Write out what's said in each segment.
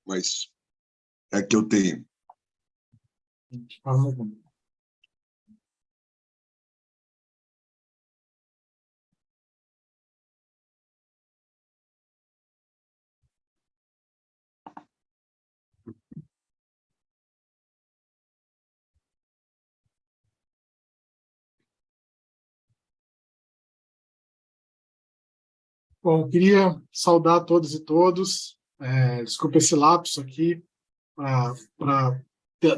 mas é que eu tenho. Bom, queria saudar todos e todos. Desculpa esse lapso aqui,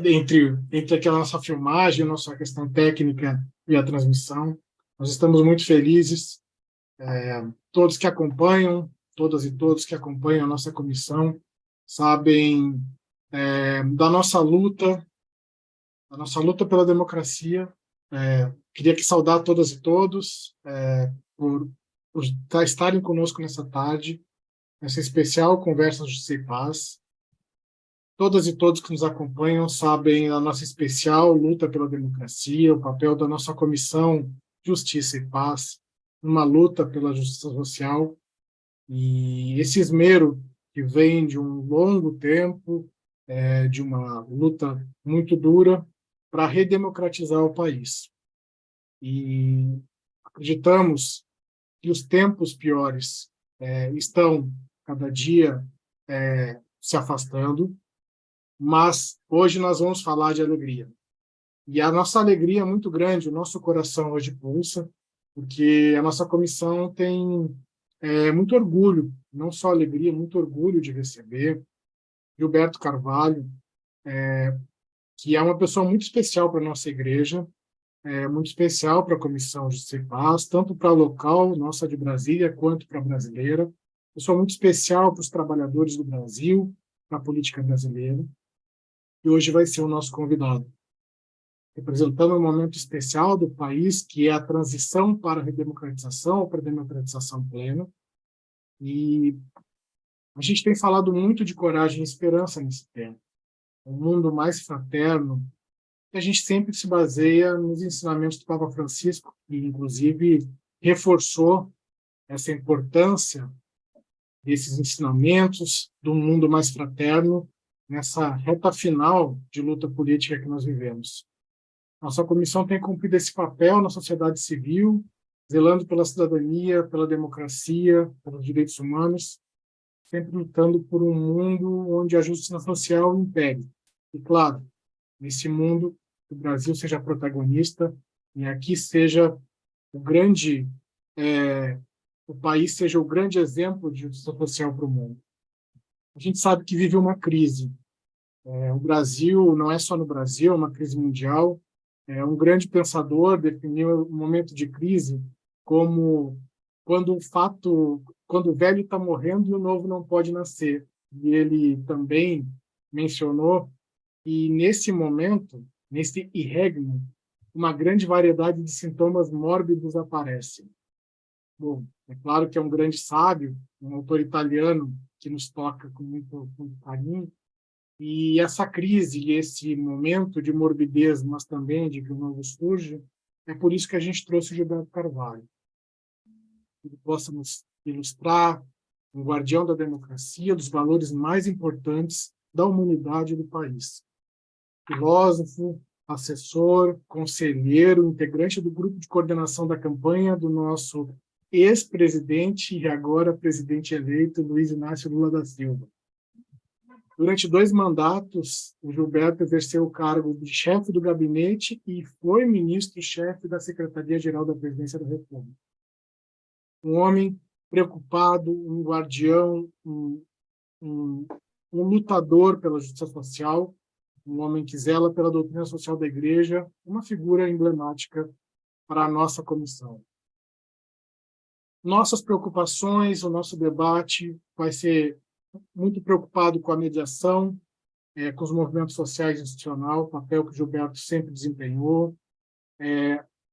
entre aquela nossa filmagem, a nossa questão técnica e a transmissão. Nós estamos muito felizes, todos que acompanham, todas e todos que acompanham a nossa comissão, sabem da nossa luta pela democracia. Queria que saudar todas e todos por estarem conosco nessa tarde, nessa especial Conversa Justiça e Paz. Todas e todos que nos acompanham sabem a nossa especial luta pela democracia, o papel da nossa Comissão Justiça e Paz, numa luta pela justiça social, e esse esmero que vem de um longo tempo, de uma luta muito dura para redemocratizar o país. E acreditamos que os tempos piores estão cada dia se afastando, mas hoje nós vamos falar de alegria. E a nossa alegria é muito grande, o nosso coração hoje pulsa, porque a nossa comissão tem muito orgulho, não só alegria, muito orgulho de receber Gilberto Carvalho, que é uma pessoa muito especial para a nossa igreja, muito especial para a Comissão Justiça e Paz, tanto para a local, nossa de Brasília, quanto para a brasileira. Pessoa muito especial para os trabalhadores do Brasil, para a política brasileira, e hoje vai ser o nosso convidado, representando um momento especial do país, que é a transição para a redemocratização, ou para a democratização plena. E a gente tem falado muito de coragem e esperança nesse tempo. Um mundo mais fraterno, a gente sempre se baseia nos ensinamentos do Papa Francisco, que inclusive reforçou essa importância desses ensinamentos do mundo mais fraterno nessa reta final de luta política que nós vivemos. Nossa comissão tem cumprido esse papel na sociedade civil, zelando pela cidadania, pela democracia, pelos direitos humanos, sempre lutando por um mundo onde a justiça social impere. E, claro, nesse mundo, o Brasil seja protagonista e aqui seja o país seja o grande exemplo de justiça social para o mundo. A gente sabe que vive uma crise. O Brasil, não é só no Brasil, é uma crise mundial. Um grande pensador definiu o momento de crise como quando o velho está morrendo e o novo não pode nascer. E ele também mencionou que nesse momento, nesse irregno, uma grande variedade de sintomas mórbidos aparecem. Bom, é claro que é um grande sábio, um autor italiano que nos toca com muito carinho, e essa crise e esse momento de morbidez, mas também de que o novo surge, é por isso que a gente trouxe o Gilberto Carvalho. Ele possa nos ilustrar um guardião da democracia, dos valores mais importantes da humanidade e do país. Filósofo, assessor, conselheiro, integrante do grupo de coordenação da campanha do nosso ex-presidente e agora presidente eleito, Luiz Inácio Lula da Silva. Durante 2 mandatos, o Gilberto exerceu o cargo de chefe do gabinete e foi ministro-chefe da Secretaria-Geral da Presidência da República. Um homem preocupado, um guardião, um lutador pela justiça social, um homem que zela pela doutrina social da Igreja, uma figura emblemática para a nossa comissão. Nossas preocupações, o nosso debate vai ser muito preocupado com a mediação, com os movimentos sociais institucionais, o papel que o Gilberto sempre desempenhou,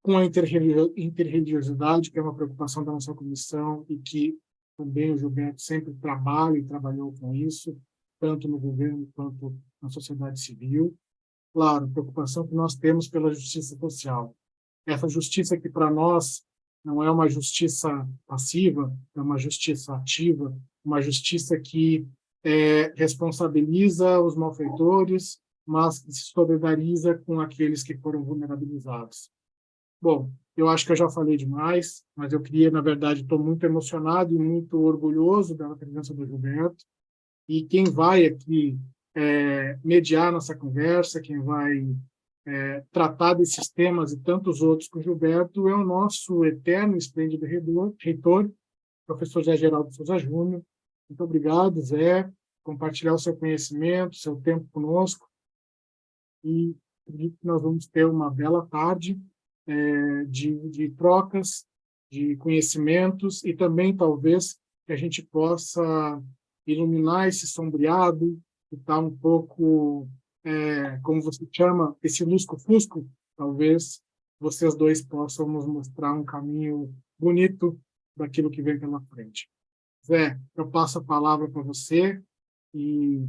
com a interreligiosidade, que é uma preocupação da nossa comissão e que também o Gilberto sempre trabalha e trabalhou com isso, tanto no governo quanto na sociedade civil. Claro, a preocupação que nós temos pela justiça social. Essa justiça que, para nós, não é uma justiça passiva, é uma justiça ativa, uma justiça que responsabiliza os malfeitores, mas se solidariza com aqueles que foram vulnerabilizados. Bom, eu acho que eu já falei demais, mas eu queria, na verdade, estou muito emocionado e muito orgulhoso da presença do Gilberto. E quem vai aqui mediar nossa conversa, quem vai tratar desses temas e tantos outros com o Gilberto é o nosso eterno e esplêndido reitor, professor Zé Geraldo Souza Júnior. Muito obrigado, Zé, por compartilhar o seu conhecimento, seu tempo conosco. E acredito que nós vamos ter uma bela tarde de trocas, de conhecimentos e também, talvez, que a gente possa iluminar esse sombreado que está um pouco, como você chama, esse lusco-fusco. Talvez vocês dois possam nos mostrar um caminho bonito daquilo que vem pela frente. Zé, eu passo a palavra para você e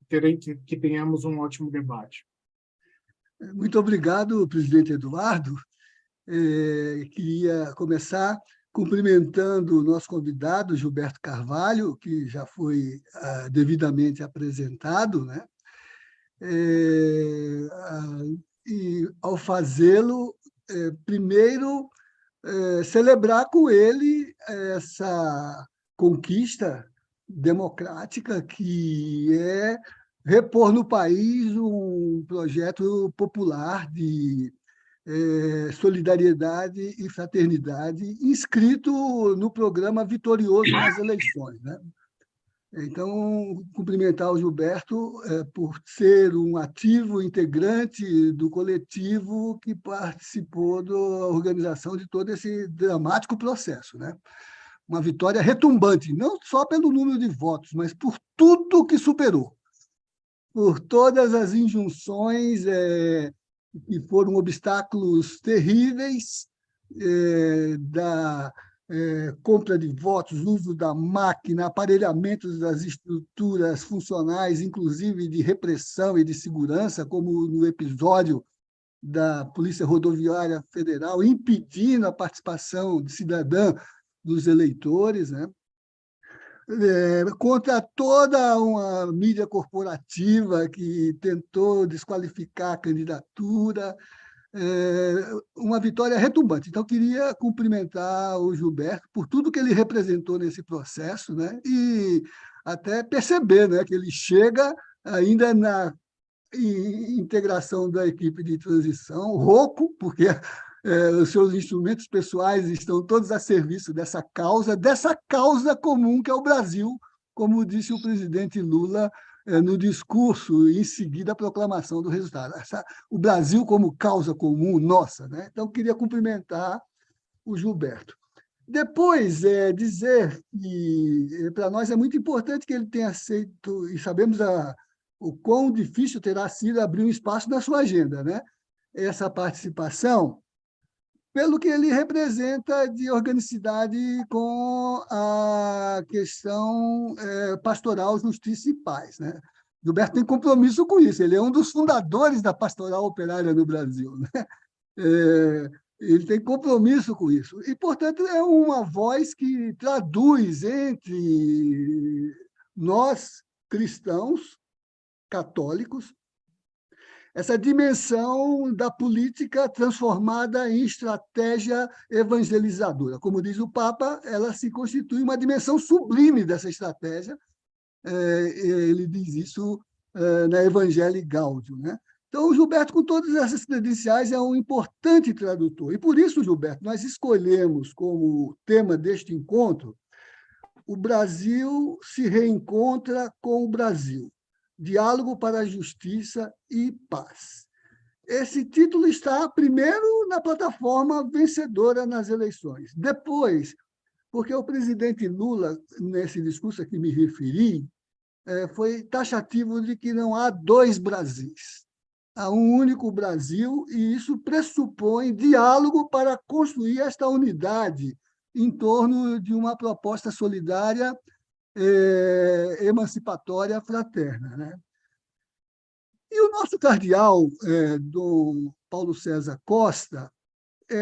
terei que tenhamos um ótimo debate. Muito obrigado, presidente Eduardo. Queria começar cumprimentando o nosso convidado, Gilberto Carvalho, que já foi devidamente apresentado, né? E, ao fazê-lo, primeiro, celebrar com ele essa conquista democrática que é repor no país um projeto popular de solidariedade e fraternidade inscrito no programa Vitorioso nas Eleições, né? Então, cumprimentar o Gilberto por ser um ativo integrante do coletivo que participou da organização de todo esse dramático processo, né? Uma vitória retumbante, não só pelo número de votos, mas por tudo que superou, por todas as injunções que foram obstáculos terríveis da compra de votos, uso da máquina, aparelhamento das estruturas funcionais, inclusive de repressão e de segurança, como no episódio da Polícia Rodoviária Federal, impedindo a participação cidadã dos eleitores, né? Contra toda uma mídia corporativa que tentou desqualificar a candidatura, uma vitória retumbante. Então, queria cumprimentar o Gilberto por tudo que ele representou nesse processo, né? E até perceber, né, que ele chega ainda na integração da equipe de transição, rouco, porque os seus instrumentos pessoais estão todos a serviço dessa causa comum que é o Brasil, como disse o presidente Lula no discurso em seguida à proclamação do resultado. O Brasil como causa comum nossa, né? Então, queria cumprimentar o Gilberto. Depois, dizer que para nós é muito importante que ele tenha aceito, e sabemos o quão difícil terá sido abrir um espaço na sua agenda, né? Essa participação, pelo que ele representa de organicidade com a questão pastoral, justiça e paz, né? Gilberto tem compromisso com isso, ele é um dos fundadores da pastoral operária no Brasil, né? Ele tem compromisso com isso. E, portanto, é uma voz que traduz entre nós, cristãos, católicos, essa dimensão da política transformada em estratégia evangelizadora. Como diz o Papa, ela se constitui uma dimensão sublime dessa estratégia. Ele diz isso na Evangelii Gaudium, né? Então, o Gilberto, com todas essas credenciais, é um importante tradutor. E, por isso, Gilberto, nós escolhemos como tema deste encontro o Brasil se reencontra com o Brasil. Diálogo para a Justiça e Paz. Esse título está, primeiro, na plataforma vencedora nas eleições. Depois, porque o presidente Lula, nesse discurso a que me referi, foi taxativo de que não há dois Brasis. Há um único Brasil, e isso pressupõe diálogo para construir esta unidade em torno de uma proposta solidária emancipatória fraterna, né? E o nosso cardeal, Dom Paulo César Costa,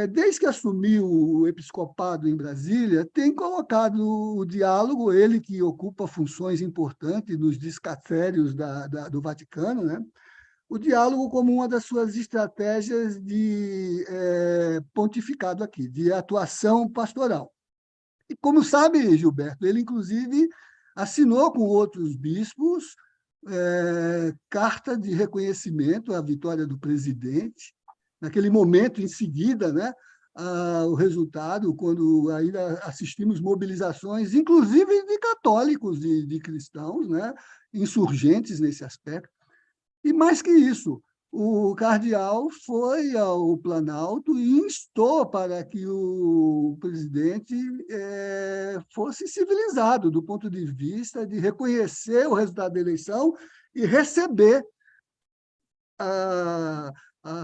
desde que assumiu o episcopado em Brasília, tem colocado o diálogo, ele que ocupa funções importantes nos dicastérios do Vaticano, né? O diálogo como uma das suas estratégias de pontificado aqui, de atuação pastoral. E, como sabe, Gilberto, ele, inclusive, assinou com outros bispos carta de reconhecimento à vitória do presidente. Naquele momento, em seguida, né, o resultado, quando ainda assistimos mobilizações, inclusive de católicos, de cristãos, né, insurgentes nesse aspecto. E, mais que isso, o cardeal foi ao Planalto e instou para que o presidente fosse civilizado do ponto de vista de reconhecer o resultado da eleição e receber a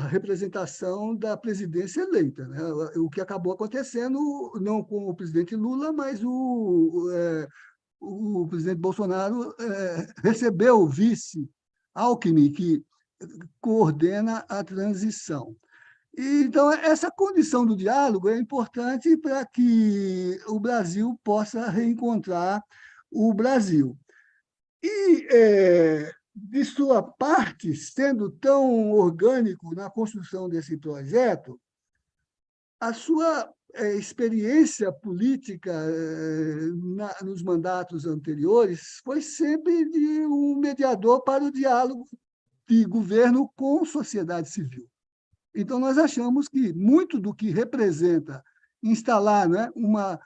representação da presidência eleita, né? O que acabou acontecendo, não com o presidente Lula, mas o presidente Bolsonaro recebeu o vice Alckmin, que coordena a transição. Então, essa condição do diálogo é importante para que o Brasil possa reencontrar o Brasil. E, de sua parte, sendo tão orgânico na construção desse projeto, a sua experiência política nos mandatos anteriores foi sempre de um mediador para o diálogo de governo com sociedade civil. Então, nós achamos que muito do que representa instalar, né, uma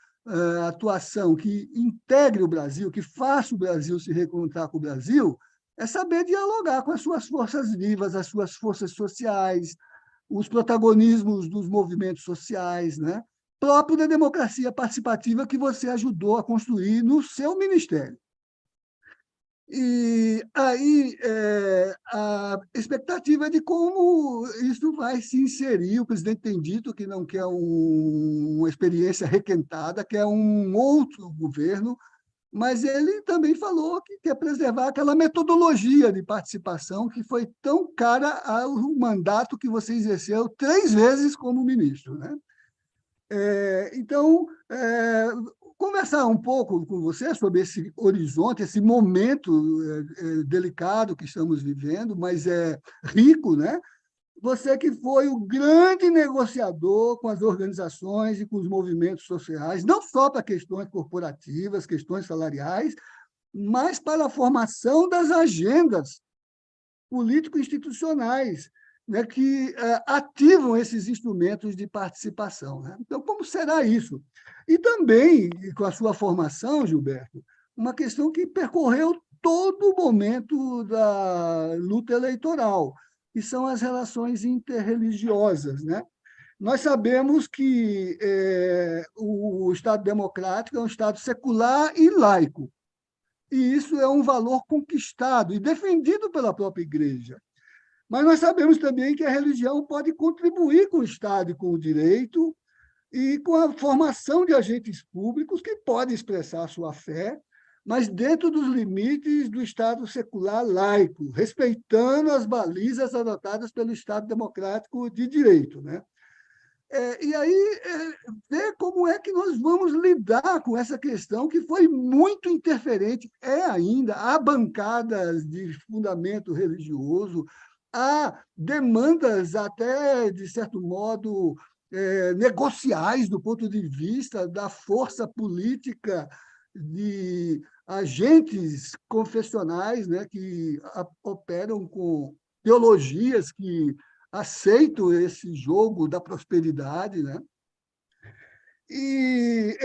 atuação que integre o Brasil, que faça o Brasil se reencontrar com o Brasil, é saber dialogar com as suas forças vivas, as suas forças sociais, os protagonismos dos movimentos sociais, né, próprio da democracia participativa que você ajudou a construir no seu ministério. E aí a expectativa é de como isso vai se inserir. O presidente tem dito que não quer uma experiência requentada, quer um outro governo, mas ele também falou que quer preservar aquela metodologia de participação que foi tão cara ao mandato que você exerceu 3 vezes como ministro, né? Então, conversar um pouco com você sobre esse horizonte, esse momento delicado que estamos vivendo, mas rico, né? Você que foi o grande negociador com as organizações e com os movimentos sociais, não só para questões corporativas, questões salariais, mas para a formação das agendas político-institucionais, né, que ativam esses instrumentos de participação, né? Então, como será isso? E também, com a sua formação, Gilberto, uma questão que percorreu todo o momento da luta eleitoral, que são as relações interreligiosas, né? Nós sabemos que o Estado democrático é um Estado secular e laico, e isso é um valor conquistado e defendido pela própria Igreja. Mas nós sabemos também que a religião pode contribuir com o Estado e com o direito e com a formação de agentes públicos que podem expressar a sua fé, mas dentro dos limites do Estado secular laico, respeitando as balizas adotadas pelo Estado democrático de direito, né? E aí, ver como é que nós vamos lidar com essa questão que foi muito interferente, ainda, há bancadas de fundamento religioso, há demandas até, de certo modo, negociais do ponto de vista da força política de agentes confessionais, né, que operam com teologias que aceitam esse jogo da prosperidade, né? E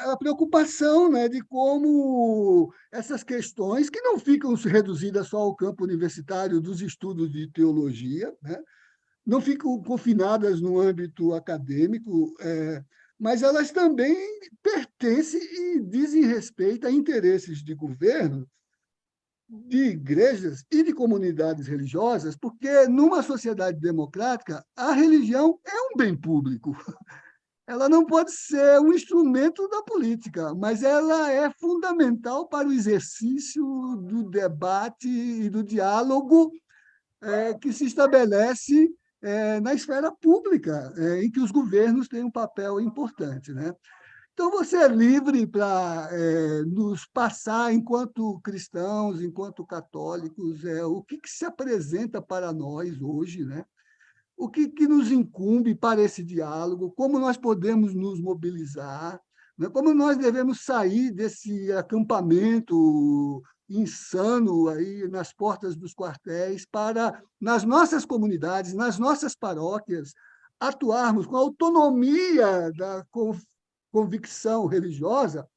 a preocupação, né, de como essas questões, que não ficam reduzidas só ao campo universitário dos estudos de teologia, né, não ficam confinadas no âmbito acadêmico, mas elas também pertencem e dizem respeito a interesses de governo, de igrejas e de comunidades religiosas, porque numa sociedade democrática a religião é um bem público. Ela não pode ser um instrumento da política, mas ela é fundamental para o exercício do debate e do diálogo que se estabelece na esfera pública, em que os governos têm um papel importante, né? Então, você é livre para nos passar, enquanto cristãos, enquanto católicos, o que se apresenta para nós hoje, né? O que nos incumbe para esse diálogo, como nós podemos nos mobilizar, né? Como nós devemos sair desse acampamento insano aí nas portas dos quartéis para, nas nossas comunidades, nas nossas paróquias, atuarmos com a autonomia da convicção religiosa,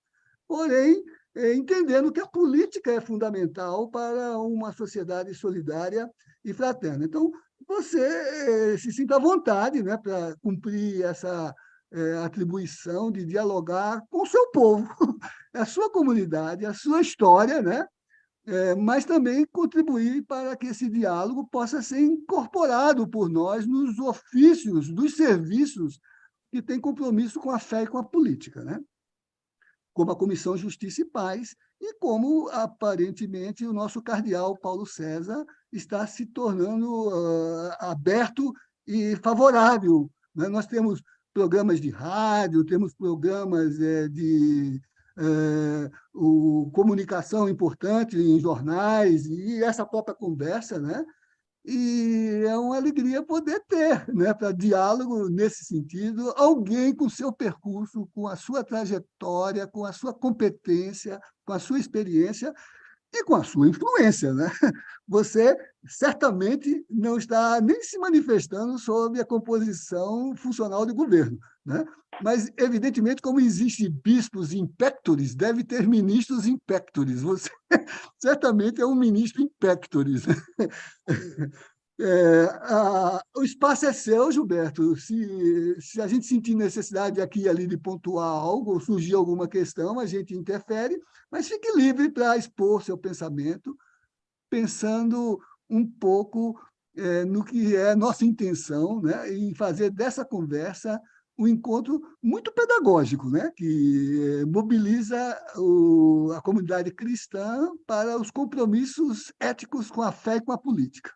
porém, entendendo que a política é fundamental para uma sociedade solidária e fraterna. Então, você se sinta à vontade, né, para cumprir essa atribuição de dialogar com o seu povo, a sua comunidade, a sua história, né? Mas também contribuir para que esse diálogo possa ser incorporado por nós nos ofícios, dos serviços que têm compromisso com a fé e com a política, né? Como a Comissão Justiça e Paz, e como, aparentemente, o nosso cardeal Paulo César está se tornando aberto e favorável, né? Nós temos programas de rádio, temos programas de comunicação importante em jornais, e essa própria conversa, né? E é uma alegria poder ter, né, para diálogo nesse sentido, alguém com seu percurso, com a sua trajetória, com a sua competência, com a sua experiência e com a sua influência, né? Você certamente não está nem se manifestando sobre a composição funcional do governo, né? Mas, evidentemente, como existem bispos impectores, deve ter ministros impectores. Você certamente é um ministro impectores. O espaço é seu, Gilberto. Se a gente sentir necessidade aqui e ali de pontuar algo, ou surgir alguma questão, a gente interfere, mas fique livre para expor seu pensamento, pensando um pouco no que é nossa intenção, né, em fazer dessa conversa um encontro muito pedagógico, né, que mobiliza a comunidade cristã para os compromissos éticos com a fé e com a política.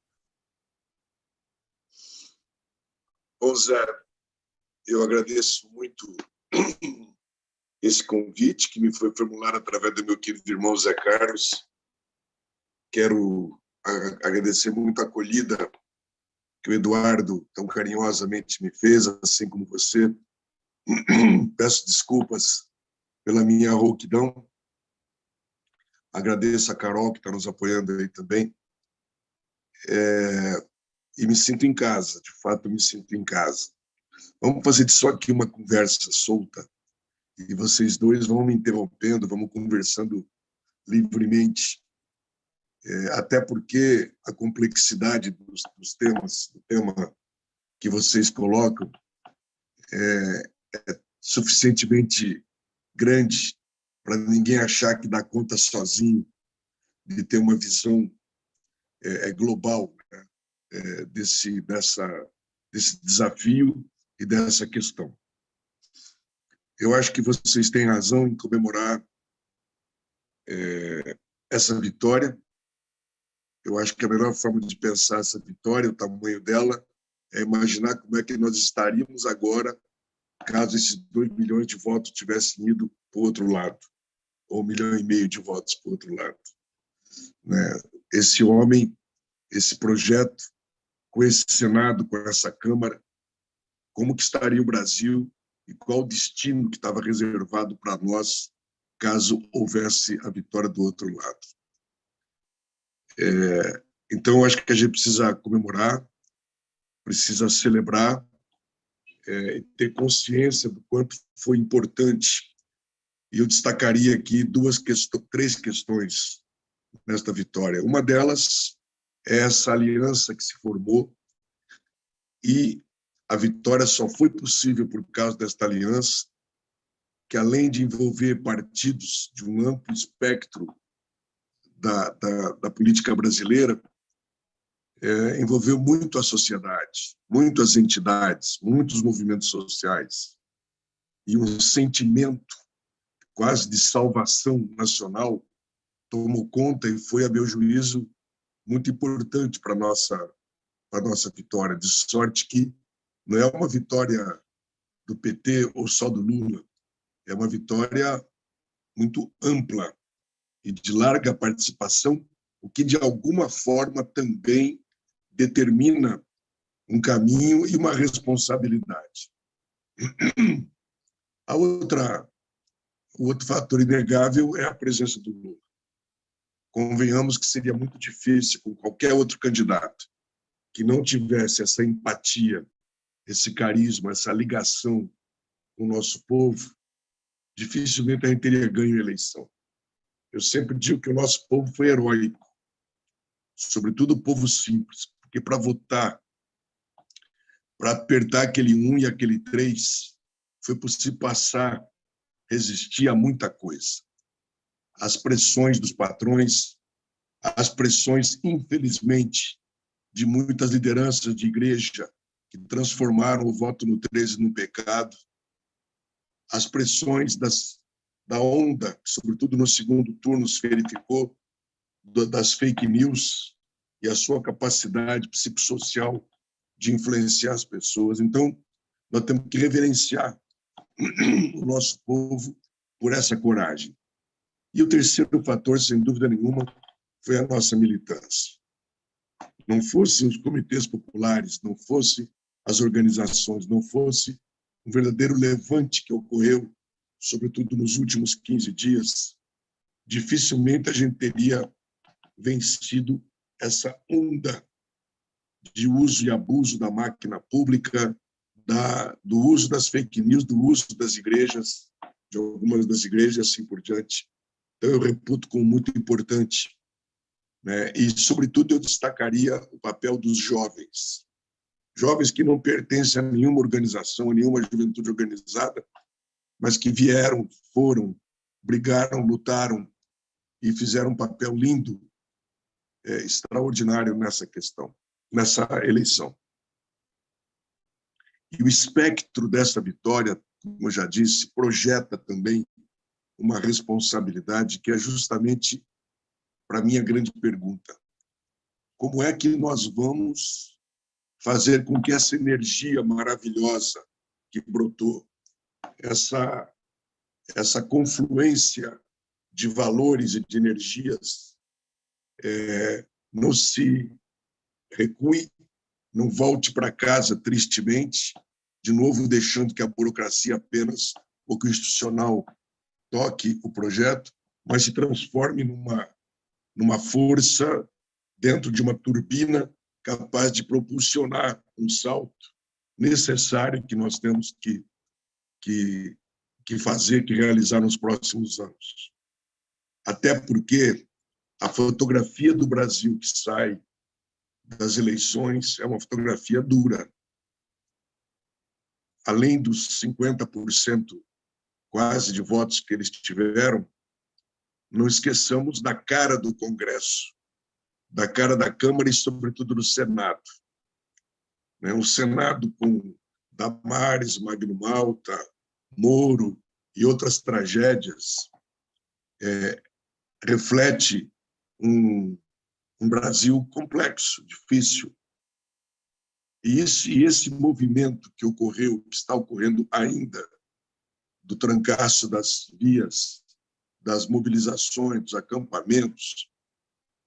Bom, Zé, eu agradeço muito esse convite que me foi formulado através do meu querido irmão Zé Carlos. Quero agradecer muito a acolhida que o Eduardo tão carinhosamente me fez, assim como você. Peço desculpas pela minha rouquidão. Agradeço a Carol, que está nos apoiando aí também. E me sinto em casa, de fato, me sinto em casa. Vamos fazer disso aqui uma conversa solta, e vocês dois vão me interrompendo, vamos conversando livremente, até porque a complexidade dos temas, do tema que vocês colocam, é suficientemente grande para ninguém achar que dá conta sozinho de ter uma visão global, né, desse desafio e dessa questão. Eu acho que vocês têm razão em comemorar essa vitória. Eu acho que a melhor forma de pensar essa vitória, o tamanho dela, é imaginar como é que nós estaríamos agora caso esses 2 milhões de votos tivessem ido para o outro lado, ou 1,5 milhão de votos para o outro lado. Né? Esse homem, esse projeto, com esse Senado, com essa Câmara, como que estaria o Brasil e qual o destino que estava reservado para nós caso houvesse a vitória do outro lado. Então, acho que a gente precisa comemorar, precisa celebrar, e ter consciência do quanto foi importante. E eu destacaria aqui três questões nesta vitória. Uma delas é essa aliança que se formou, e a vitória só foi possível por causa desta aliança, que além de envolver partidos de um amplo espectro da política brasileira, envolveu muito a sociedade, muito as entidades, muitos movimentos sociais, e um sentimento quase de salvação nacional tomou conta e foi, a meu juízo, muito importante para a para a nossa vitória, de sorte que não é uma vitória do PT ou só do Lula, é uma vitória muito ampla e de larga participação, o que, de alguma forma, também determina um caminho e uma responsabilidade. O outro fator inegável é a presença do Lula. Convenhamos que seria muito difícil com qualquer outro candidato que não tivesse essa empatia, esse carisma, essa ligação com o nosso povo, dificilmente a gente teria ganho a eleição. Eu sempre digo que o nosso povo foi heróico, sobretudo o povo simples, porque para votar, para apertar aquele 1 e aquele 3, foi possível passar, resistir a muita coisa. As pressões dos patrões, as pressões, infelizmente, de muitas lideranças de igreja que transformaram o voto no 13 num pecado, as pressões da onda, que, sobretudo no segundo turno, se verificou, das fake news e a sua capacidade psicossocial de influenciar as pessoas. Então, nós temos que reverenciar o nosso povo por essa coragem. E o terceiro fator, sem dúvida nenhuma, foi a nossa militância. Não fossem os comitês populares, não fossem as organizações, não fosse um verdadeiro levante que ocorreu, sobretudo nos últimos 15 dias, dificilmente a gente teria vencido essa onda de uso e abuso da máquina pública, do uso das fake news, do uso das igrejas, de algumas das igrejas e assim por diante. Então, eu reputo como muito importante, né? E, sobretudo, eu destacaria o papel dos jovens. Jovens que não pertencem a nenhuma organização, a nenhuma juventude organizada, mas que vieram, foram, brigaram, lutaram e fizeram um papel lindo, extraordinário nessa questão, nessa eleição. E o espectro dessa vitória, como eu já disse, projeta também uma responsabilidade que é justamente, para mim, a grande pergunta. Como é que nós vamos fazer com que essa energia maravilhosa que brotou, essa confluência de valores e de energias, não se recue, não volte para casa tristemente, de novo deixando que a burocracia apenas, ou que o institucional toque o projeto, mas se transforme numa força dentro de uma turbina capaz de propulsionar um salto necessário que nós temos que fazer, que realizar nos próximos anos. Até porque a fotografia do Brasil que sai das eleições é uma fotografia dura. Além dos 50% quase de votos que eles tiveram, não esqueçamos da cara do Congresso, da cara da Câmara e, sobretudo, do Senado. O Senado, com Damares, Magno Malta, Moro e outras tragédias, reflete um Brasil complexo, difícil. E esse movimento que ocorreu, que está ocorrendo ainda, do trancaço das vias, das mobilizações, dos acampamentos,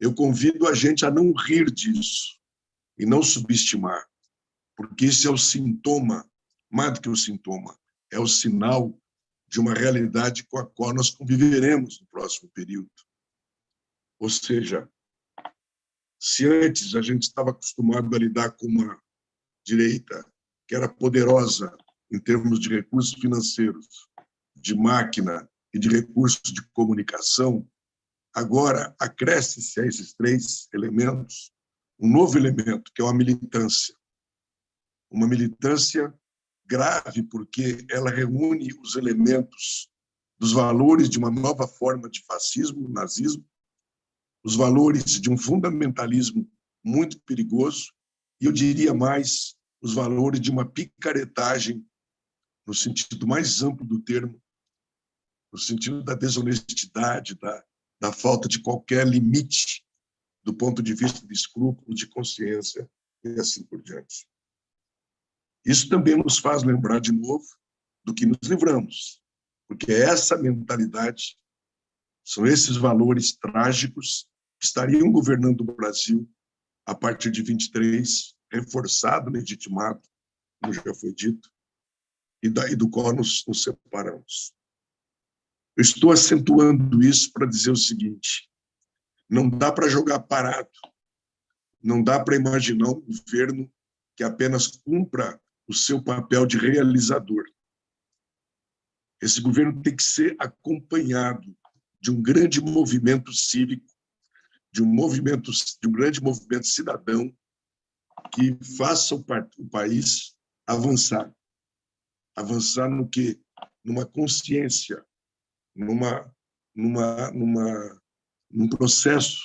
eu convido a gente a não rir disso e não subestimar, porque isso é o sintoma, mais do que o sintoma, é o sinal de uma realidade com a qual nós conviveremos no próximo período. Ou seja, se antes a gente estava acostumado a lidar com uma direita que era poderosa em termos de recursos financeiros, de máquina e de recursos de comunicação, agora acresce-se a esses três elementos um novo elemento, que é uma militância. Uma militância grave, porque ela reúne os elementos dos valores de uma nova forma de fascismo, nazismo, os valores de um fundamentalismo muito perigoso, e eu diria mais, os valores de uma picaretagem, no sentido mais amplo do termo, no sentido da desonestidade, da falta de qualquer limite do ponto de vista de escrúpulo, de consciência e assim por diante. Isso também nos faz lembrar de novo do que nos livramos, porque essa mentalidade, são esses valores trágicos que estariam governando o Brasil a partir de 23, reforçado, legitimado, como já foi dito, e do qual nos separamos. Eu estou acentuando isso para dizer o seguinte: não dá para jogar parado, não dá para imaginar um governo que apenas cumpra o seu papel de realizador. Esse governo tem que ser acompanhado de um grande movimento cívico, de um grande movimento cidadão que faça o país avançar no quê? Numa consciência, num processo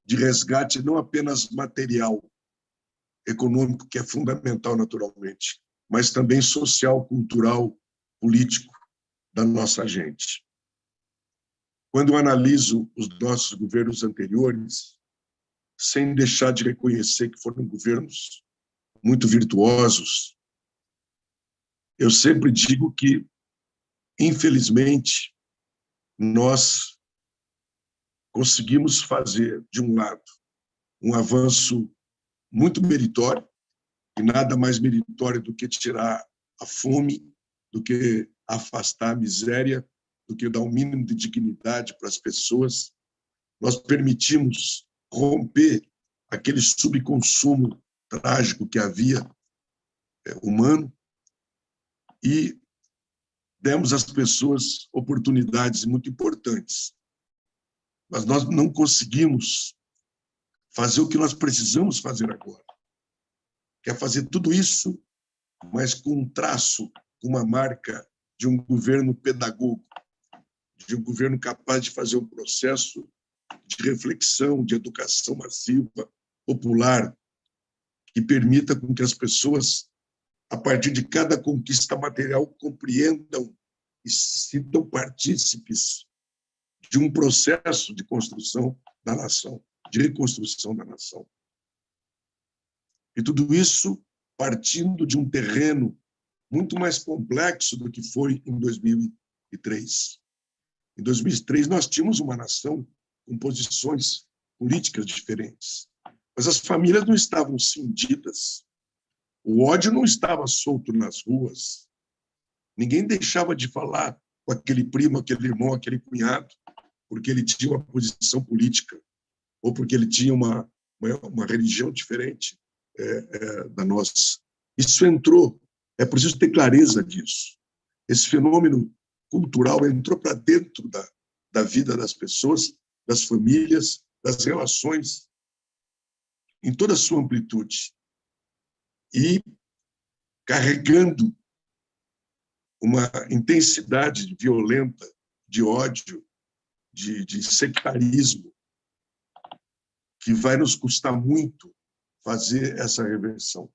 de resgate não apenas material, econômico, que é fundamental naturalmente, mas também social, cultural, político da nossa gente. Quando eu analiso os nossos governos anteriores, sem deixar de reconhecer que foram governos muito virtuosos, eu sempre digo que, infelizmente, nós conseguimos fazer, de um lado, um avanço muito meritório, e nada mais meritório do que tirar a fome, do que afastar a miséria, do que dar um mínimo de dignidade para as pessoas. Nós permitimos romper aquele subconsumo trágico que havia humano e demos às pessoas oportunidades muito importantes. Mas nós não conseguimos fazer o que nós precisamos fazer agora, que é fazer tudo isso, mas com um traço, uma marca de um governo pedagogo, de um governo capaz de fazer um processo de reflexão, de educação massiva, popular, que permita com que as pessoas, a partir de cada conquista material, compreendam e se sintam partícipes de um processo de construção da nação, de reconstrução da nação. E tudo isso partindo de um terreno muito mais complexo do que foi em 2003. Em 2003, nós tínhamos uma nação com posições políticas diferentes, mas as famílias não estavam cindidas, o ódio não estava solto nas ruas, ninguém deixava de falar com aquele primo, aquele irmão, aquele cunhado, porque ele tinha uma posição política ou porque ele tinha uma religião diferente da nossa. Isso entrou, é preciso ter clareza disso. Esse fenômeno cultural entrou para dentro da vida das pessoas, das famílias, das relações, em toda a sua amplitude. E carregando uma intensidade violenta de ódio, de sectarismo, que vai nos custar muito fazer essa reversão.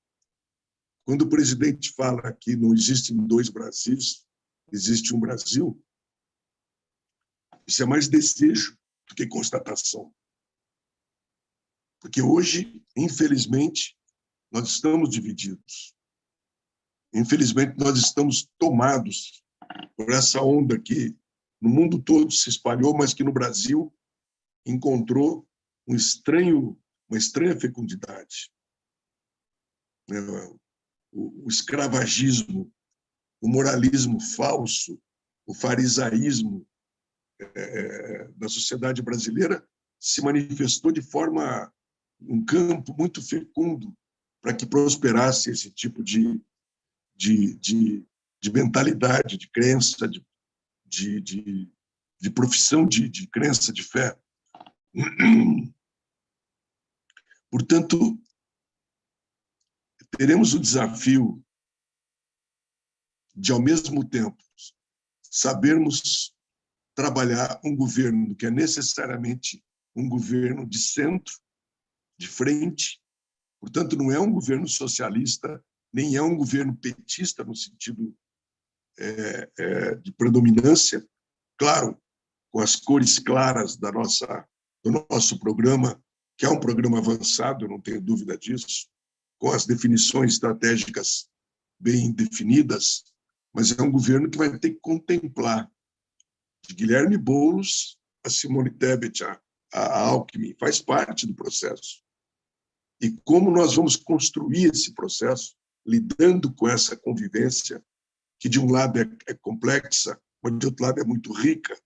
Quando o presidente fala que não existem dois Brasis, existe um Brasil, isso é mais desejo do que constatação. Porque hoje, infelizmente, nós estamos divididos. Infelizmente, nós estamos tomados por essa onda que no mundo todo se espalhou, mas que no Brasil encontrou uma estranha fecundidade. O escravagismo, o moralismo falso, o farisaísmo da sociedade brasileira se manifestou de forma, um campo muito fecundo para que prosperasse esse tipo de mentalidade, de crença, de profissão de crença, de fé. Portanto, teremos o desafio de, ao mesmo tempo, sabermos trabalhar um governo que é necessariamente um governo de centro, de frente, portanto, não é um governo socialista, nem é um governo petista no sentido de predominância, claro, com as cores claras do nosso programa, que é um programa avançado, não tenho dúvida disso, com as definições estratégicas bem definidas, mas é um governo que vai ter que contemplar, de Guilherme Boulos a Simone Tebet, a Alckmin, faz parte do processo. E como nós vamos construir esse processo, lidando com essa convivência, que de um lado é complexa, mas de outro lado é muito rica,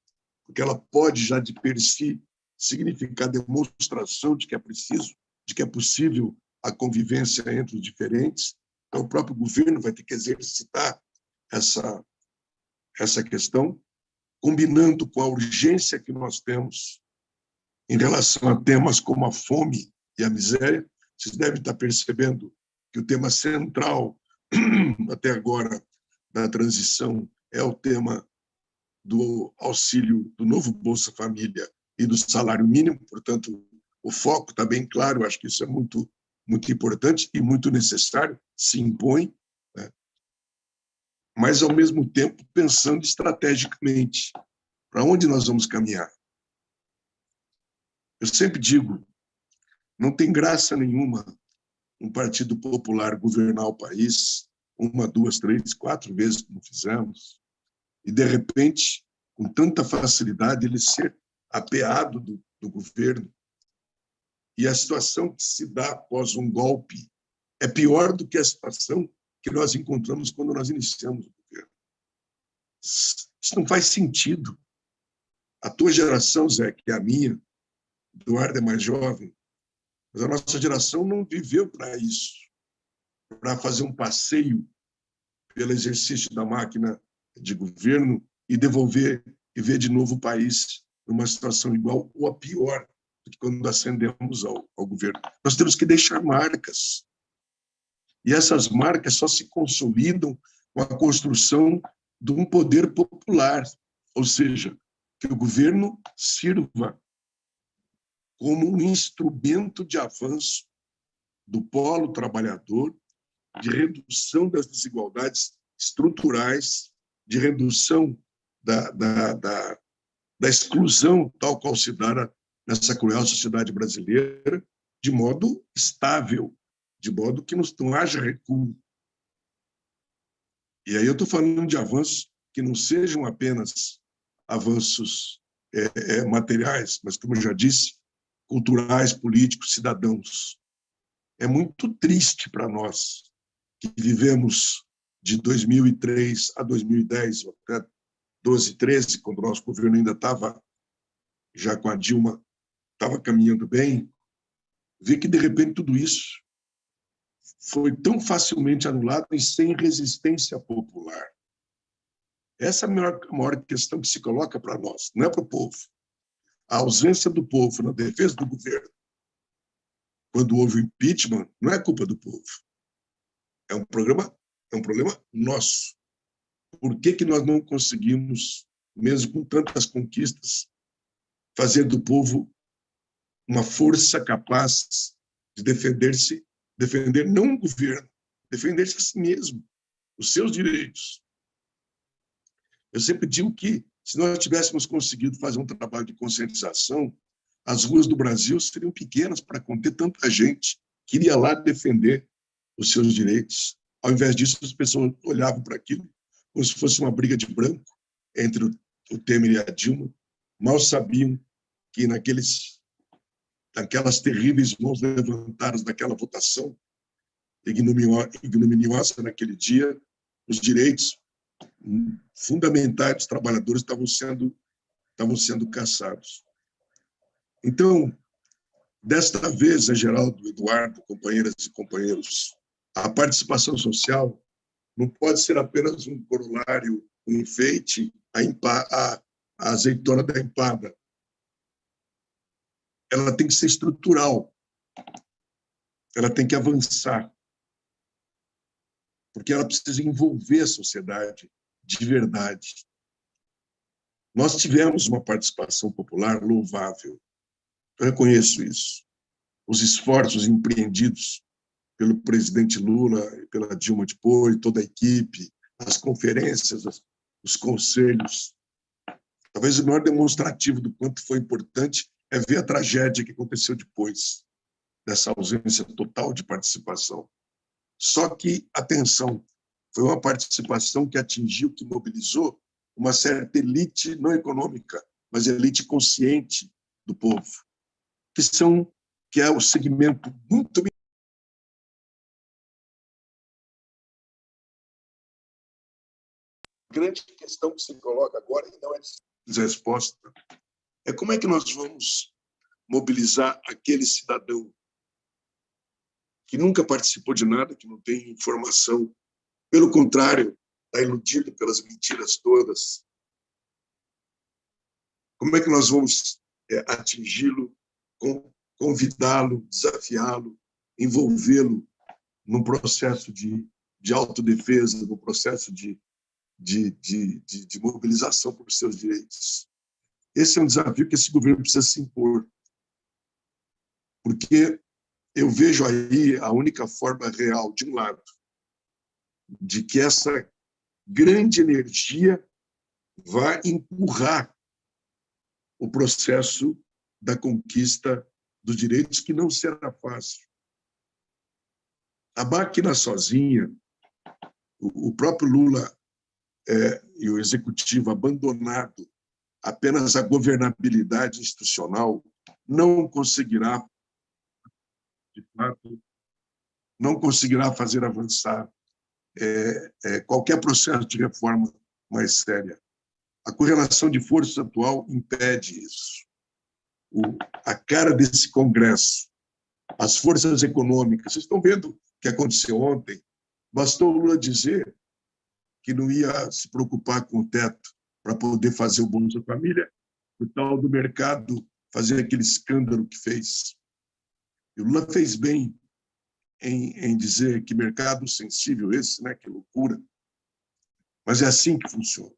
porque ela pode já de per si significar demonstração de que é preciso, de que é possível a convivência entre os diferentes. Então, o próprio governo vai ter que exercitar essa questão, combinando com a urgência que nós temos em relação a temas como a fome e a miséria. Vocês devem estar percebendo que o tema central, até agora, da transição é o tema do auxílio, do novo Bolsa Família e do salário mínimo. Portanto, o foco está bem claro. Eu acho que isso é muito, muito importante e muito necessário, se impõe, né? Mas, ao mesmo tempo, pensando estrategicamente para onde nós vamos caminhar. Eu sempre digo, não tem graça nenhuma um partido popular governar o país 1, 2, 3, 4 vezes, como fizemos, e, de repente, com tanta facilidade, ele ser apeado do governo. E a situação que se dá após um golpe é pior do que a situação que nós encontramos quando nós iniciamos o governo. Isso não faz sentido. A tua geração, Zé, que é a minha, Eduardo é mais jovem, mas a nossa geração não viveu para isso, para fazer um passeio pelo exercício da máquina de governo e devolver e ver de novo o país numa situação igual ou a pior do que quando ascendemos ao governo. Nós temos que deixar marcas. E essas marcas só se consolidam com a construção de um poder popular, ou seja, que o governo sirva como um instrumento de avanço do polo trabalhador, de redução das desigualdades estruturais, de redução da exclusão tal qual se dá nessa cruel sociedade brasileira, de modo estável, de modo que não haja recuo. E aí eu estou falando de avanços que não sejam apenas avanços materiais, mas, como eu já disse, culturais, políticos, cidadãos. É muito triste para nós, que vivemos de 2003 a 2010, até 12, 13, quando o nosso governo ainda estava, já com a Dilma, estava caminhando bem, ver que, de repente, tudo isso foi tão facilmente anulado e sem resistência popular. Essa é a maior questão que se coloca para nós, não é para o povo. A ausência do povo na defesa do governo, quando houve o impeachment, não é culpa do povo. É um problema nosso. Por que nós não conseguimos, mesmo com tantas conquistas, fazer do povo uma força capaz de defender não o governo, defender-se a si mesmo, os seus direitos? Eu sempre digo que, se nós tivéssemos conseguido fazer um trabalho de conscientização, as ruas do Brasil seriam pequenas para conter tanta gente que iria lá defender os seus direitos. Ao invés disso, as pessoas olhavam para aquilo como se fosse uma briga de branco entre o Temer e a Dilma. Mal sabiam que naquelas terríveis mãos levantadas naquela votação ignominiosa naquele dia, os direitos fundamentais dos trabalhadores estavam sendo caçados. Então, desta vez, Geraldo, Eduardo, companheiras e companheiros, a participação social não pode ser apenas um corolário, um enfeite, a azeitona da empada. Ela tem que ser estrutural, ela tem que avançar, porque ela precisa envolver a sociedade de verdade. Nós tivemos uma participação popular louvável, eu reconheço isso. Os esforços empreendidos pelo presidente Lula e pela Dilma depois, toda a equipe, as conferências, os conselhos. Talvez o maior demonstrativo do quanto foi importante é ver a tragédia que aconteceu depois dessa ausência total de participação. Só que, atenção, foi uma participação que atingiu, que mobilizou uma certa elite não econômica, mas elite consciente do povo, que é o segmento muito grande questão que se coloca agora, e não é de resposta, é como é que nós vamos mobilizar aquele cidadão que nunca participou de nada, que não tem informação, pelo contrário, está iludido pelas mentiras todas. Como é que nós vamos atingi-lo, convidá-lo, desafiá-lo, envolvê-lo num processo de autodefesa, num processo de mobilização por seus direitos? Esse é um desafio que esse governo precisa se impor, porque eu vejo aí a única forma real, de um lado, de que essa grande energia vai empurrar o processo da conquista dos direitos, que não será fácil. A máquina sozinha, o próprio Lula e o executivo abandonado apenas a governabilidade institucional, não conseguirá, de fato, não conseguirá fazer avançar qualquer processo de reforma mais séria. A correlação de forças atual impede isso. A cara desse Congresso, as forças econômicas, vocês estão vendo o que aconteceu ontem? Bastou o Lula dizer que não ia se preocupar com o teto para poder fazer o Bolsa Família, o tal do mercado fazer aquele escândalo que fez. E o Lula fez bem em dizer que mercado sensível esse, né? Que loucura. Mas é assim que funciona.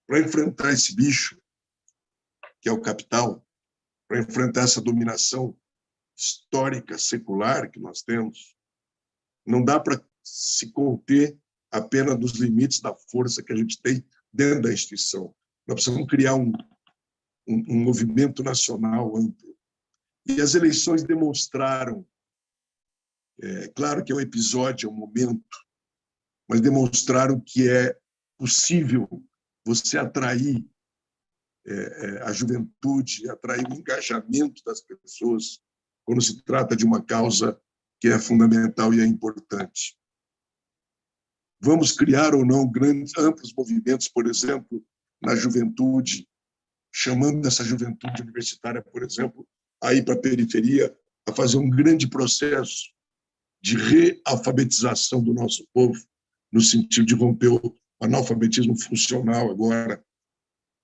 Para enfrentar esse bicho, que é o capital, para enfrentar essa dominação histórica, secular que nós temos, não dá para se conter apenas nos limites da força que a gente tem dentro da instituição. Nós precisamos criar um movimento nacional amplo. E as eleições demonstraram, claro que é um episódio, é um momento, mas demonstraram que é possível você atrair a juventude, atrair o engajamento das pessoas quando se trata de uma causa que é fundamental e é importante. Vamos criar ou não grandes, amplos movimentos, por exemplo, na juventude, chamando essa juventude universitária, por exemplo, a ir para a periferia, a fazer um grande processo de realfabetização do nosso povo, no sentido de romper o analfabetismo funcional agora,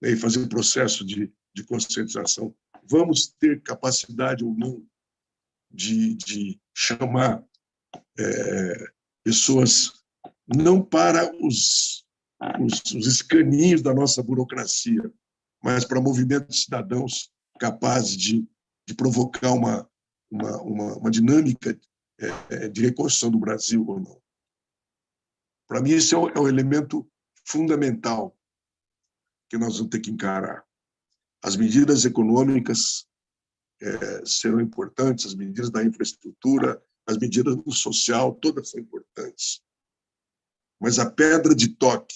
né, e fazer um processo de conscientização. Vamos ter capacidade ou não de chamar pessoas não para os escaninhos da nossa burocracia, mas para movimentos cidadãos capazes de provocar uma dinâmica de reconstrução do Brasil ou não. Para mim, esse é o elemento fundamental que nós vamos ter que encarar. As medidas econômicas serão importantes, as medidas da infraestrutura, as medidas do social, todas são importantes. Mas a pedra de toque,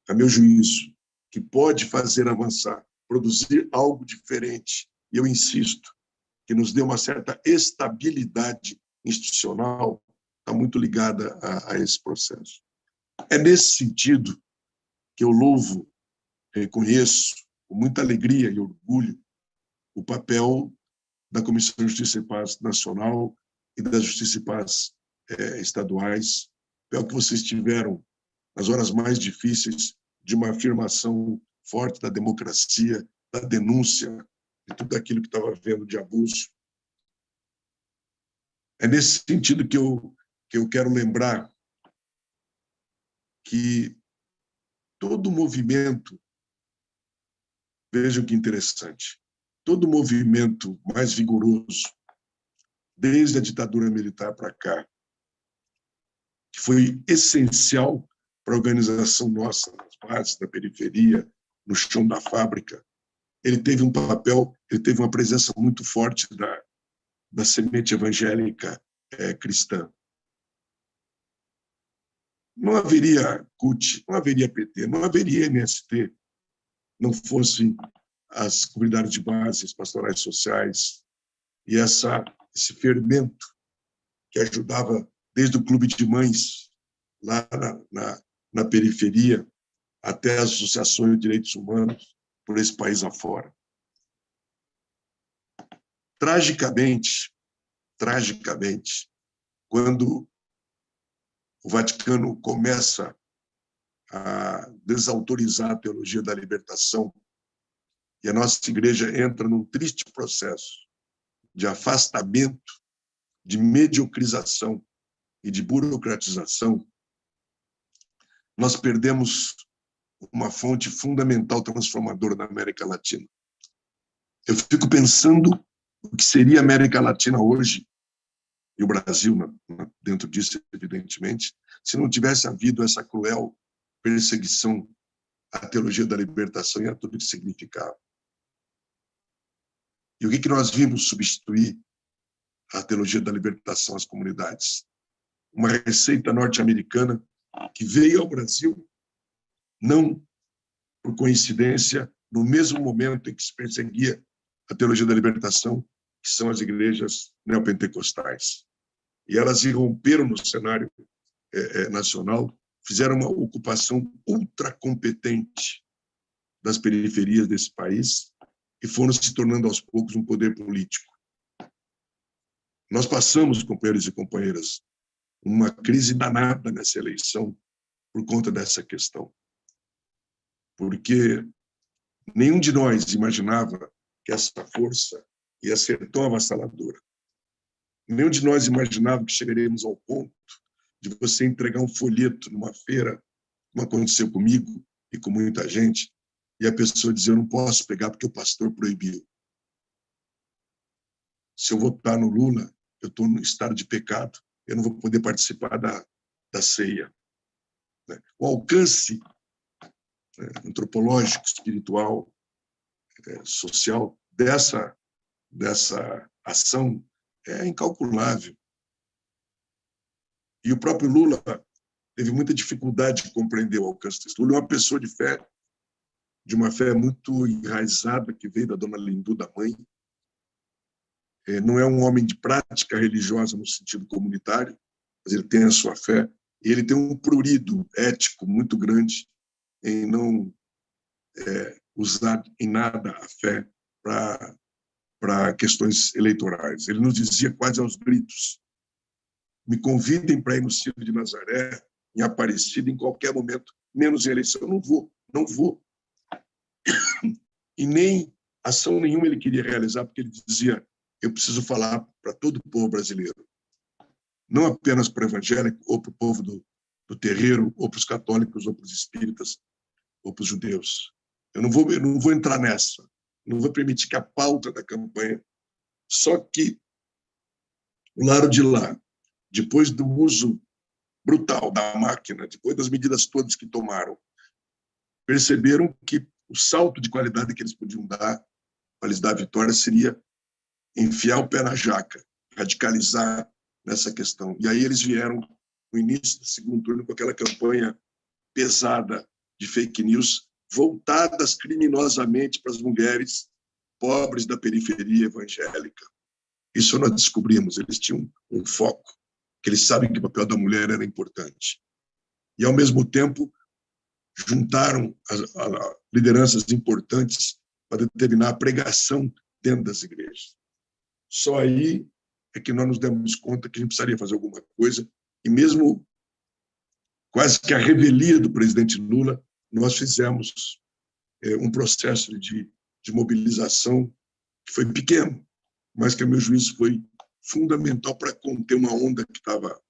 a meu juízo, que pode fazer avançar, produzir algo diferente, e eu insisto, que nos dê uma certa estabilidade institucional, está muito ligada a esse processo. É nesse sentido que eu louvo, reconheço, com muita alegria e orgulho, o papel da Comissão de Justiça e Paz Nacional e da Justiça e Paz estaduais, papel que vocês tiveram nas horas mais difíceis de uma afirmação forte da democracia, da denúncia de tudo aquilo que estava havendo de abuso. É nesse sentido que eu quero lembrar que todo movimento, vejam que interessante, todo movimento mais vigoroso, desde a ditadura militar para cá, que foi essencial para a organização nossa, nas bases, na periferia, no chão da fábrica, ele teve um papel, ele teve uma presença muito forte da semente evangélica cristã. não haveria CUT, não haveria PT, não haveria MST, não fossem as comunidades de base, as pastorais sociais e esse fermento que ajudava desde o clube de mães, lá na periferia, até as associações de direitos humanos por esse país afora. Tragicamente, quando o Vaticano começa a desautorizar a teologia da libertação e a nossa igreja entra num triste processo de afastamento, de mediocrização e de burocratização, nós perdemos uma fonte fundamental transformadora da América Latina. Eu fico pensando o que seria a América Latina hoje, e o Brasil dentro disso, evidentemente, se não tivesse havido essa cruel perseguição à teologia da libertação e a tudo que significava. E o que nós vimos substituir a teologia da libertação às comunidades? Uma receita norte-americana que veio ao Brasil, não por coincidência, no mesmo momento em que se perseguia a teologia da libertação, que são as igrejas neopentecostais. E elas irromperam no cenário nacional, fizeram uma ocupação ultracompetente das periferias desse país e foram se tornando aos poucos um poder político. Nós passamos, companheiros e companheiras, uma crise danada nessa eleição por conta dessa questão. Porque nenhum de nós imaginava que essa força ia ser tão avassaladora. Nenhum de nós imaginava que chegaríamos ao ponto de você entregar um folheto numa feira, como aconteceu comigo e com muita gente, e a pessoa dizer: eu não posso pegar porque o pastor proibiu. Se eu votar no Lula, eu estou no estado de pecado, eu não vou poder participar da ceia. O alcance antropológico, espiritual, social dessa ação é incalculável. E o próprio Lula teve muita dificuldade de compreender o alcance disso. Lula é uma pessoa de fé, de uma fé muito enraizada, que veio da dona Lindu, da mãe. Não é um homem de prática religiosa no sentido comunitário, mas ele tem a sua fé, e ele tem um prurido ético muito grande em não usar em nada a fé para questões eleitorais. Ele nos dizia quase aos gritos: me convidem para ir no Ciro de Nazaré, em Aparecida, em qualquer momento, menos em eleição. Eu não vou. E nem ação nenhuma ele queria realizar, porque ele dizia: eu preciso falar para todo o povo brasileiro, não apenas para o evangélico, ou para o povo do terreiro, ou para os católicos, ou para os espíritas, ou para os judeus. Eu não vou entrar nessa, não vou permitir que a pauta da campanha... Só que, do lado de lá, depois do uso brutal da máquina, depois das medidas todas que tomaram, perceberam que o salto de qualidade que eles podiam dar para lhes dar a vitória seria enfiar o pé na jaca, radicalizar nessa questão. E aí eles vieram, no início do segundo turno, com aquela campanha pesada de fake news, voltadas criminosamente para as mulheres pobres da periferia evangélica. Isso nós descobrimos, eles tinham um foco, que eles sabem que o papel da mulher era importante. E, ao mesmo tempo, juntaram as lideranças importantes para determinar a pregação dentro das igrejas. Só aí é que nós nos demos conta que a gente precisaria fazer alguma coisa, e mesmo quase que a revelia do presidente Lula, nós fizemos um processo de mobilização que foi pequeno, mas que, a meu juízo, foi fundamental para conter uma onda que estava...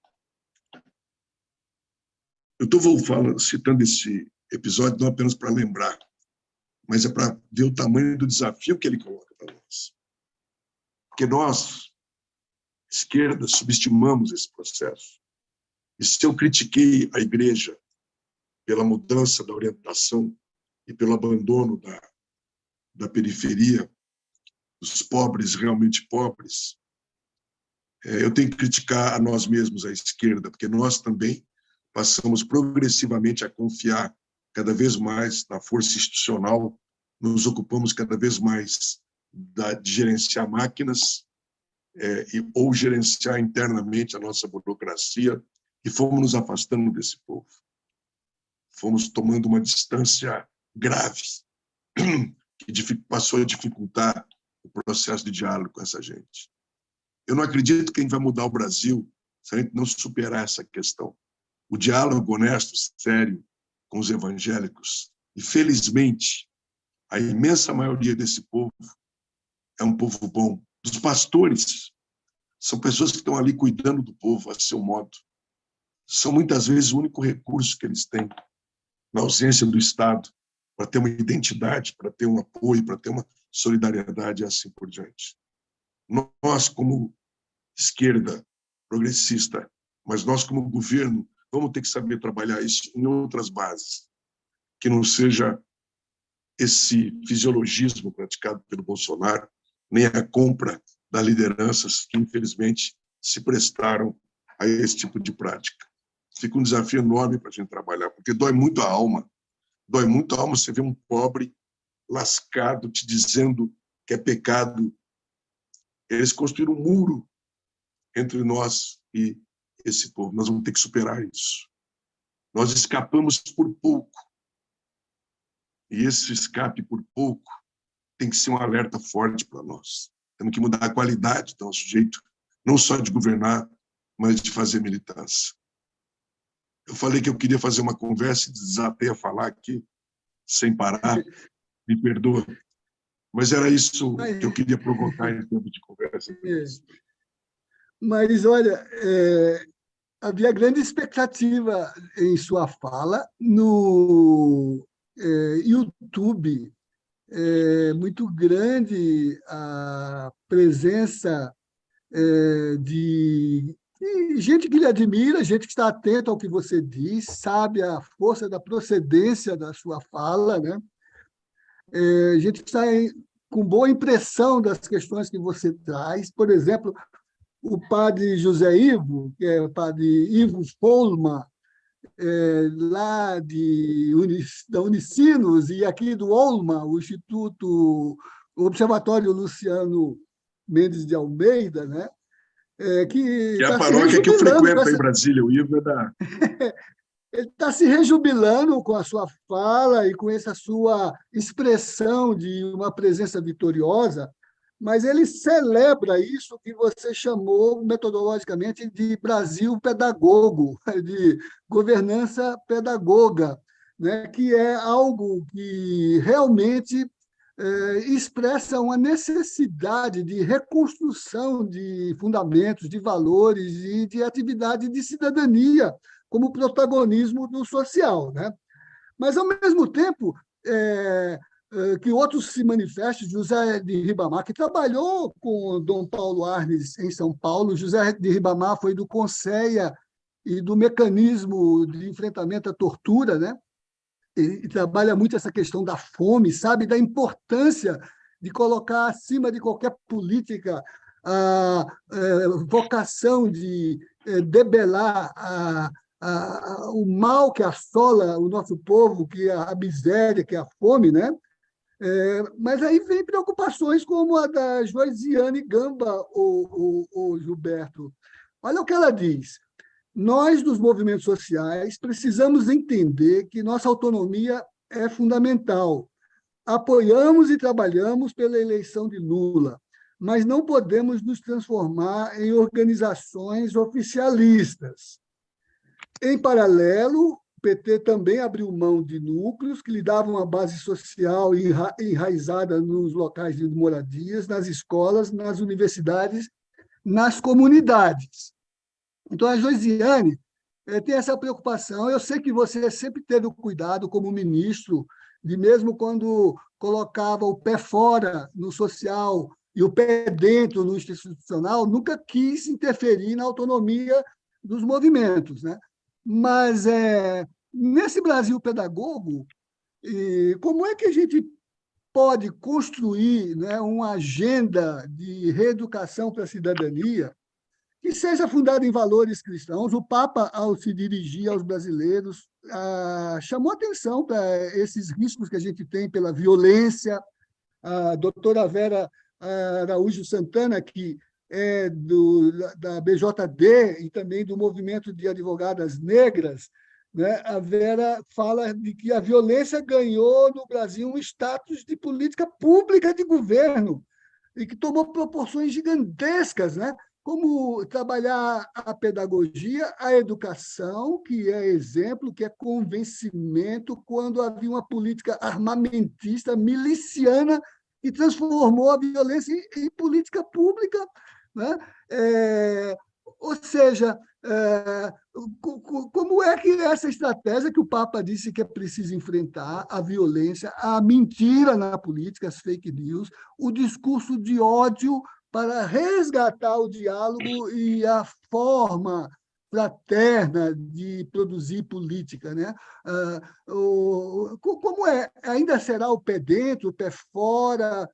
Eu estou citando esse episódio não apenas para lembrar, mas é para ver o tamanho do desafio que ele coloca para nós. Porque nós, esquerda, subestimamos esse processo. E se eu critiquei a igreja pela mudança da orientação e pelo abandono da periferia, dos pobres realmente pobres, eu tenho que criticar a nós mesmos, a esquerda, porque nós também passamos progressivamente a confiar cada vez mais na força institucional, nos ocupamos cada vez mais de gerenciar máquinas ou gerenciar internamente a nossa burocracia, e fomos nos afastando desse povo. Fomos tomando uma distância grave, que passou a dificultar o processo de diálogo com essa gente. Eu não acredito que a gente vai mudar o Brasil se a gente não superar essa questão. O diálogo honesto, sério, com os evangélicos, e felizmente, a imensa maioria desse povo é um povo bom. Os pastores são pessoas que estão ali cuidando do povo a seu modo. São muitas vezes o único recurso que eles têm, na ausência do Estado, para ter uma identidade, para ter um apoio, para ter uma solidariedade e assim por diante. Nós, como esquerda progressista, mas nós, como governo, vamos ter que saber trabalhar isso em outras bases, que não seja esse fisiologismo praticado pelo Bolsonaro, nem a compra das lideranças que, infelizmente, se prestaram a esse tipo de prática. Fica um desafio enorme para a gente trabalhar, porque dói muito a alma. Dói muito a alma você ver um pobre lascado te dizendo que é pecado. Eles construíram um muro entre nós e esse povo. Nós vamos ter que superar isso. Nós escapamos por pouco. E esse escape por pouco tem que ser um alerta forte para nós. Temos que mudar a qualidade do nosso jeito, não só de governar, mas de fazer militância. Eu falei que eu queria fazer uma conversa e desatei a falar aqui, sem parar, me perdoa. Mas era isso que eu queria provocar em termos de conversa. Mas, olha, havia grande expectativa em sua fala no YouTube. Muito grande a presença de gente que lhe admira, gente que está atenta ao que você diz, sabe a força da procedência da sua fala, né? Gente que está com boa impressão das questões que você traz. Por exemplo, o padre José Ivo, que é o padre Ivo Folma, lá da Unicinos, e aqui do OLMA, o Instituto, o Observatório Luciano Mendes de Almeida, né? Que é a está se paróquia que eu rejubilando frequento em Brasília, o Ivo é da... Ele está se rejubilando com a sua fala e com essa sua expressão de uma presença vitoriosa, mas ele celebra isso que você chamou metodologicamente de Brasil pedagogo, de governança pedagoga, né? Que é algo que realmente expressa uma necessidade de reconstrução de fundamentos, de valores e de atividade de cidadania como protagonismo do social, né? Mas, ao mesmo tempo, que outros se manifestem, José de Ribamar, que trabalhou com Dom Paulo Arnes em São Paulo, José de Ribamar foi do CONSEA e do mecanismo de enfrentamento à tortura, né? E trabalha muito essa questão da fome, sabe, da importância de colocar acima de qualquer política a vocação de debelar o mal que assola o nosso povo, que é a miséria, que é a fome, né? Mas aí vem preocupações como a da Joisiane Gamba, o Gilberto. Olha o que ela diz. Nós, dos movimentos sociais, precisamos entender que nossa autonomia é fundamental. Apoiamos e trabalhamos pela eleição de Lula, mas não podemos nos transformar em organizações oficialistas. Em paralelo, o PT também abriu mão de núcleos que lhe davam uma base social enraizada nos locais de moradias, nas escolas, nas universidades, nas comunidades. Então, a Josiane tem essa preocupação. Eu sei que você sempre teve o cuidado, como ministro, de mesmo quando colocava o pé fora no social e o pé dentro no institucional, nunca quis interferir na autonomia dos movimentos, né? Mas, nesse Brasil pedagogo, como é que a gente pode construir, né, uma agenda de reeducação para a cidadania que seja fundada em valores cristãos. O Papa, ao se dirigir aos brasileiros, chamou atenção para esses riscos que a gente tem pela violência. A doutora Vera Araújo Santana, que é da BJD e também do Movimento de Advogadas Negras, né? A Vera fala de que a violência ganhou no Brasil um status de política pública de governo e que tomou proporções gigantescas, né? Como trabalhar a pedagogia, a educação, que é exemplo, que é convencimento, quando havia uma política armamentista, miliciana, que transformou a violência em política pública, né? Ou seja, como é que essa estratégia que o Papa disse que é preciso enfrentar, a violência, a mentira na política, as fake news, o discurso de ódio para resgatar o diálogo e a forma fraterna de produzir política, né? Como é? Ainda será o pé dentro, o pé fora,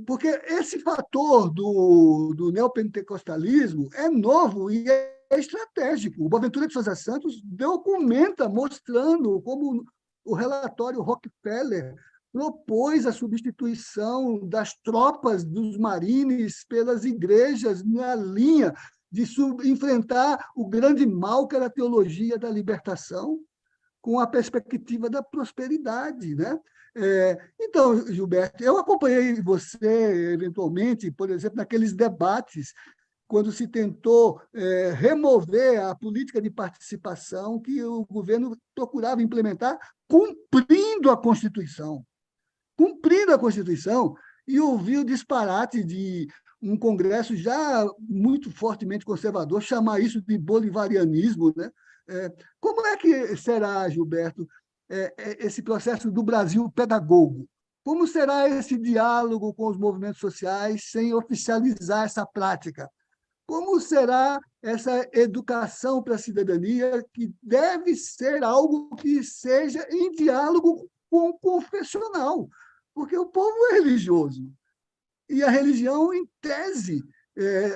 porque esse fator do neopentecostalismo é novo e é estratégico. O Boaventura de Sousa Santos documenta, mostrando como o relatório Rockefeller propôs a substituição das tropas dos marines pelas igrejas na linha de enfrentar o grande mal que era a teologia da libertação, com a perspectiva da prosperidade, né? Então, Gilberto, eu acompanhei você, eventualmente, por exemplo, naqueles debates, quando se tentou remover a política de participação que o governo procurava implementar, cumprindo a Constituição. Cumprindo a Constituição, e ouvi o disparate de um Congresso já muito fortemente conservador chamar isso de bolivarianismo, né? Como é que será, Gilberto, esse processo do Brasil pedagogo? Como será esse diálogo com os movimentos sociais sem oficializar essa prática? Como será essa educação para a cidadania, que deve ser algo que seja em diálogo com o confessional? Porque o povo é religioso, e a religião, em tese,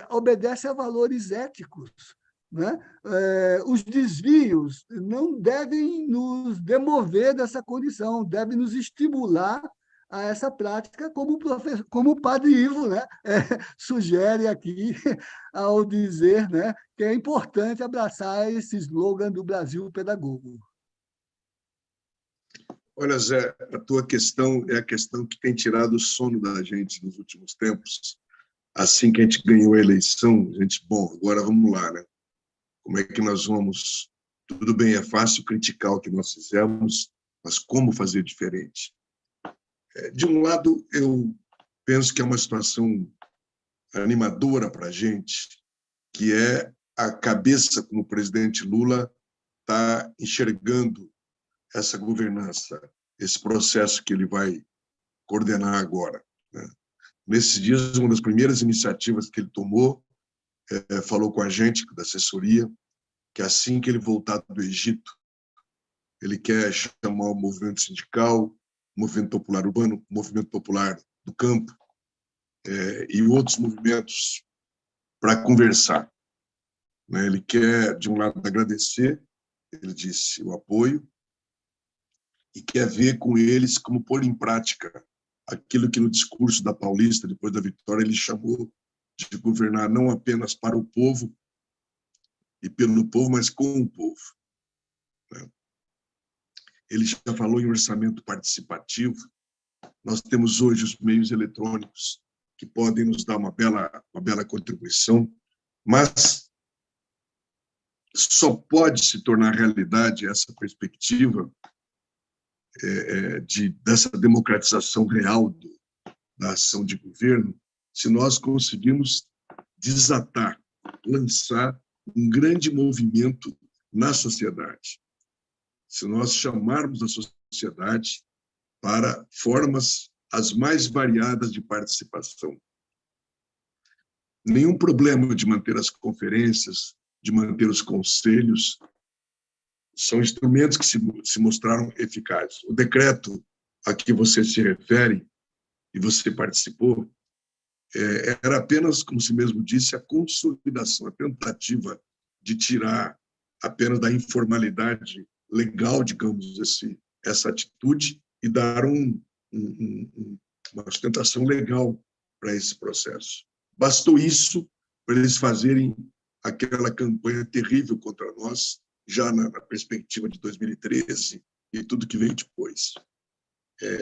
obedece a valores éticos, né? Os desvios não devem nos demover dessa condição, devem nos estimular a essa prática, como o padre Ivo, né, sugere aqui, ao dizer, né, que é importante abraçar esse slogan do Brasil pedagogo. Olha, Zé, a tua questão é a questão que tem tirado o sono da gente nos últimos tempos. Assim que a gente ganhou a eleição, a gente, bom, agora vamos lá, né? Como é que nós vamos... Tudo bem, é fácil criticar o que nós fizemos, mas como fazer diferente? De um lado, eu penso que é uma situação animadora para a gente, que é a cabeça como o presidente Lula está enxergando essa governança, esse processo que ele vai coordenar agora, né? Nesses dias, uma das primeiras iniciativas que ele tomou, falou com a gente, da assessoria, que assim que ele voltar do Egito, ele quer chamar o movimento sindical, o movimento popular urbano, o movimento popular do campo, e outros movimentos para conversar, né? Ele quer, de um lado, agradecer, ele disse, o apoio, e quer ver com eles como pôr em prática aquilo que no discurso da Paulista, depois da vitória, ele chamou de governar não apenas para o povo e pelo povo, mas com o povo, né? Ele já falou em orçamento participativo. Nós temos hoje os meios eletrônicos que podem nos dar uma bela contribuição, mas só pode se tornar realidade essa perspectiva dessa democratização real da ação de governo, se nós conseguirmos desatar, lançar um grande movimento na sociedade, se nós chamarmos a sociedade para formas as mais variadas de participação. Nenhum problema de manter as conferências, de manter os conselhos, são instrumentos que se mostraram eficazes. O decreto a que você se refere, e você participou, era apenas, como se mesmo disse, a consolidação, a tentativa de tirar apenas da informalidade legal, digamos, essa atitude e dar uma sustentação legal para esse processo. Bastou isso para eles fazerem aquela campanha terrível contra nós, já na perspectiva de 2013 e tudo que veio depois.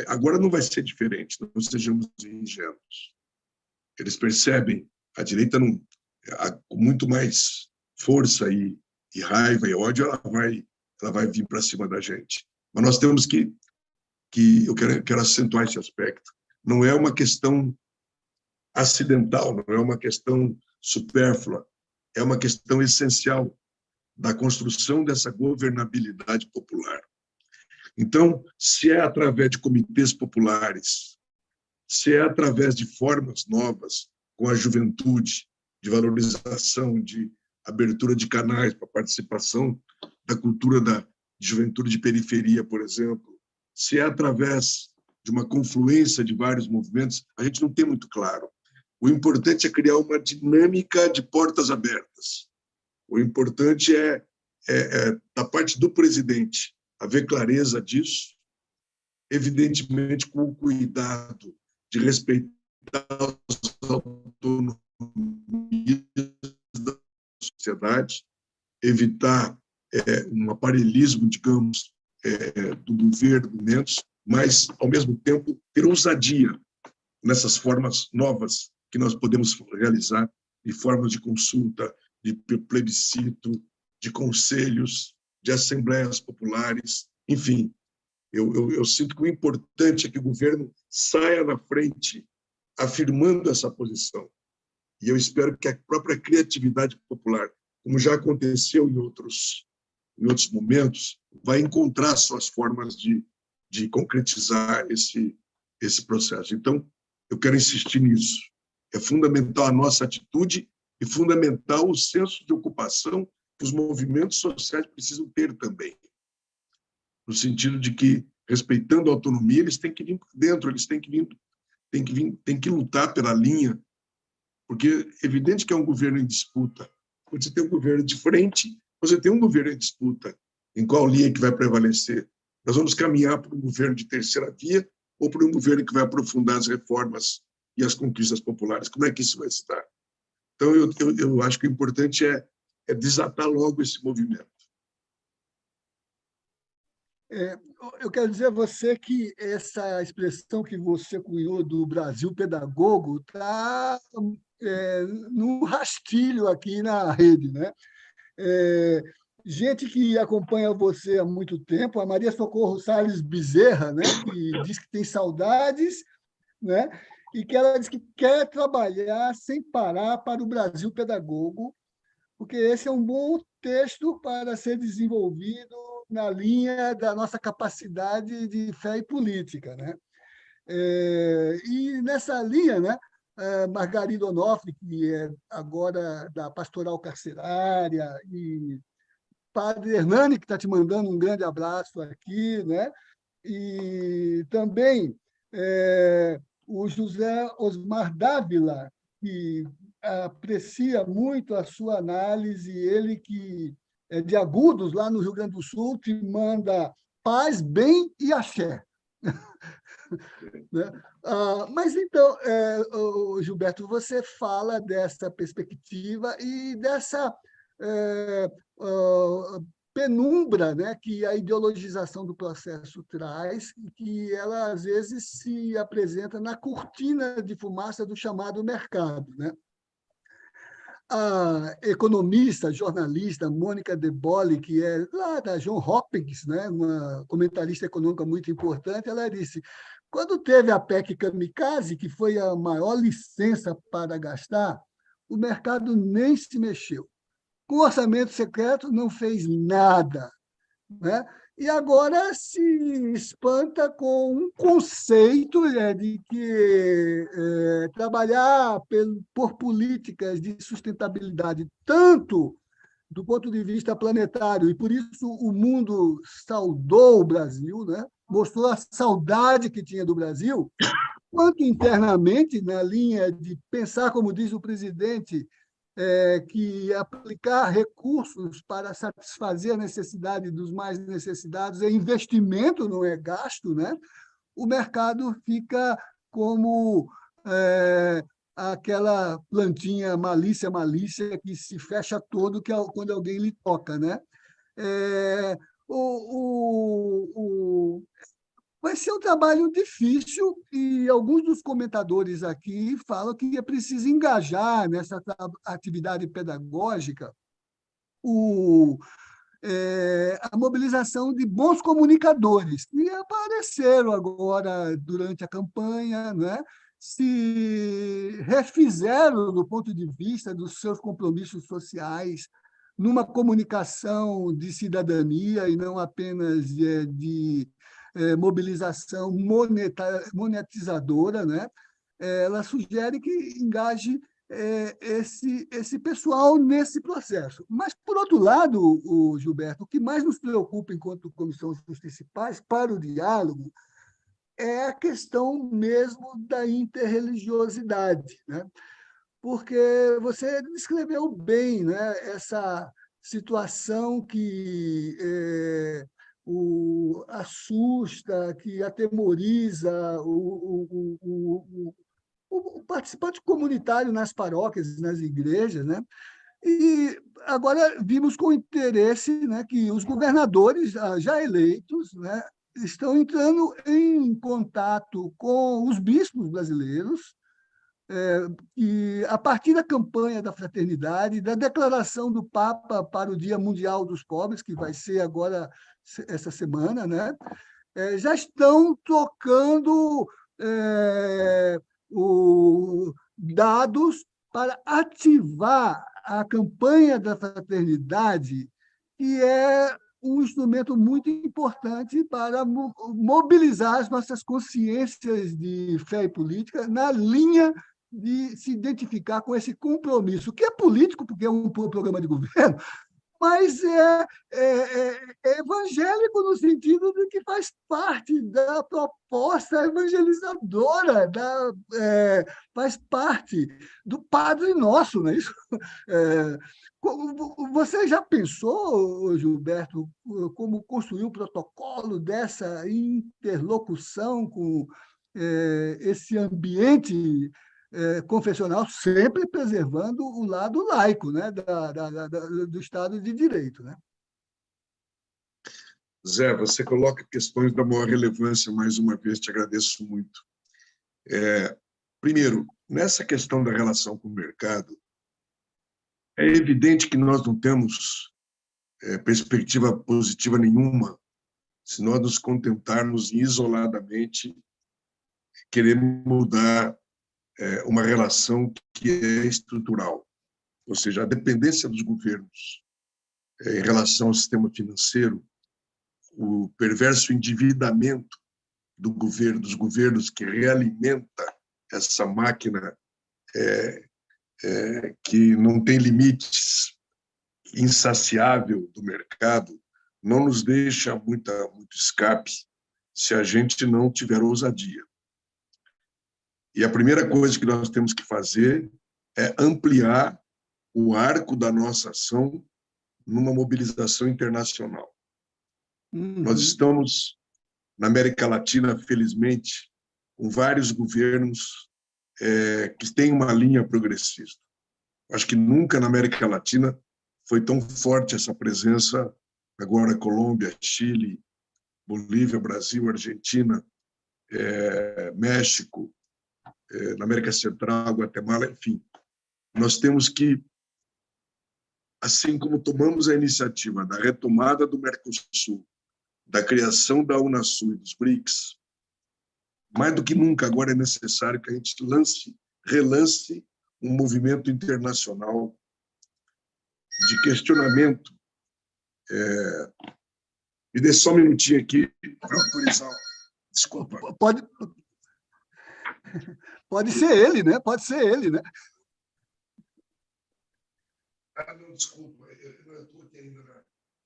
Agora não vai ser diferente, não sejamos ingênuos. Eles percebem, a direita com muito mais força e raiva e ódio, ela vai vir para cima da gente. Mas nós temos que eu quero acentuar esse aspecto, não é uma questão acidental, não é uma questão supérflua, é uma questão essencial da construção dessa governabilidade popular. Então, se é através de comitês populares, se é através de formas novas com a juventude, de valorização, de abertura de canais para participação da cultura da juventude de periferia, por exemplo, se é através de uma confluência de vários movimentos, a gente não tem muito claro. O importante é criar uma dinâmica de portas abertas. O importante da parte do presidente, haver clareza disso, evidentemente com o cuidado de respeitar as autonomias da sociedade, evitar um aparelhismo, digamos, do governo, mas, ao mesmo tempo, ter ousadia nessas formas novas que nós podemos realizar, de formas de consulta, de plebiscito, de conselhos, de assembleias populares, enfim. Eu sinto que o importante é que o governo saia na frente afirmando essa posição. E eu espero que a própria criatividade popular, como já aconteceu em outros momentos, vai encontrar suas formas de concretizar esse processo. Então, eu quero insistir nisso. É fundamental a nossa atitude e fundamental o senso de ocupação que os movimentos sociais precisam ter também, no sentido de que, respeitando a autonomia, eles têm que vir por dentro, eles têm que lutar pela linha, porque é evidente que é um governo em disputa. Quando você tem um governo de frente, você tem um governo em disputa. Em qual linha que vai prevalecer? Nós vamos caminhar para um governo de terceira via ou para um governo que vai aprofundar as reformas e as conquistas populares? Como é que isso vai se dar? Então, eu acho que o importante é desatar logo esse movimento. Eu quero dizer a você que essa expressão que você cunhou do Brasil pedagogo está num rastilho aqui na rede, né? Gente que acompanha você há muito tempo, a Maria Socorro Salles Bezerra, né, que diz que tem saudades, né, e que ela diz que quer trabalhar sem parar para o Brasil pedagogo, porque esse é um bom texto para ser desenvolvido na linha da nossa capacidade de fé e política, né? E nessa linha, né, Margarida Onofre, que é agora da Pastoral Carcerária, e Padre Hernani, que está te mandando um grande abraço aqui, né? E também o José Osmar Dávila, que aprecia muito a sua análise, ele que é de Agudos, lá no Rio Grande do Sul, te manda paz, bem e axé. Né? Mas então, Gilberto, você fala dessa perspectiva e dessa penumbra, né, que a ideologização do processo traz, e que ela, às vezes, se apresenta na cortina de fumaça do chamado mercado, né? A economista, jornalista Mônica De Bolle, que é lá da Johns Hopkins, né, uma comentarista econômica muito importante, ela disse: quando teve a PEC Kamikaze, que foi a maior licença para gastar, o mercado nem se mexeu. Com o orçamento secreto, não fez nada, né? E agora se espanta com um conceito de que trabalhar por políticas de sustentabilidade, tanto do ponto de vista planetário, e por isso o mundo saudou o Brasil, né? Mostrou a saudade que tinha do Brasil, quanto internamente, na linha de pensar, como diz o presidente, que aplicar recursos para satisfazer a necessidade dos mais necessitados é investimento, não é gasto, né? O mercado fica como aquela plantinha malícia, malícia, que se fecha todo quando alguém lhe toca, né? É, vai ser um trabalho difícil e alguns dos comentadores aqui falam que é preciso engajar nessa atividade pedagógica a mobilização de bons comunicadores, que apareceram agora durante a campanha, né? Se refizeram do ponto de vista dos seus compromissos sociais, numa comunicação de cidadania e não apenas de mobilização monetizadora, né? Ela sugere que engaje esse pessoal nesse processo. Mas, por outro lado, Gilberto, o que mais nos preocupa enquanto Comissão de Justiça e Paz para o diálogo é a questão mesmo da interreligiosidade, né? Porque você descreveu bem, né, essa situação que assusta, que atemoriza o participante comunitário nas paróquias, nas igrejas, né? E agora vimos com interesse, né, que os governadores já eleitos, né, estão entrando em contato com os bispos brasileiros, e a partir da campanha da fraternidade, da declaração do Papa para o Dia Mundial dos Pobres, que vai ser agora essa semana, né, já estão trocando dados para ativar a campanha da fraternidade, que é um instrumento muito importante para mobilizar as nossas consciências de fé e política na linha de se identificar com esse compromisso, que é político, porque é um programa de governo, mas é evangélico no sentido de que faz parte da proposta evangelizadora, faz parte do Padre Nosso, não é isso? Você já pensou, Gilberto, como construir um protocolo dessa interlocução com esse ambiente confessional, sempre preservando o lado laico, né, do Estado de Direito, né? Zé, você coloca questões da maior relevância, mais uma vez, te agradeço muito. Primeiro, nessa questão da relação com o mercado, é evidente que nós não temos perspectiva positiva nenhuma se nós nos contentarmos isoladamente querer mudar uma relação que é estrutural, ou seja, a dependência dos governos em relação ao sistema financeiro, o perverso endividamento dos governos que realimenta essa máquina que não tem limites, insaciável do mercado, não nos deixa muito escape se a gente não tiver ousadia. E a primeira coisa que nós temos que fazer é ampliar o arco da nossa ação numa mobilização internacional. Nós estamos, na América Latina, felizmente, com vários governos que têm uma linha progressista. Acho que nunca na América Latina foi tão forte essa presença, agora Colômbia, Chile, Bolívia, Brasil, Argentina, México, na América Central, Guatemala, enfim. Nós temos que, assim como tomamos a iniciativa da retomada do Mercosul, da criação da Unasul e dos BRICS, mais do que nunca agora é necessário que a gente relance um movimento internacional de questionamento. Me dê só um minutinho aqui para autorizar. Desculpa. Pode ser ele, né? Pode ser ele, né? Não, desculpa. Eu estou aqui ainda na...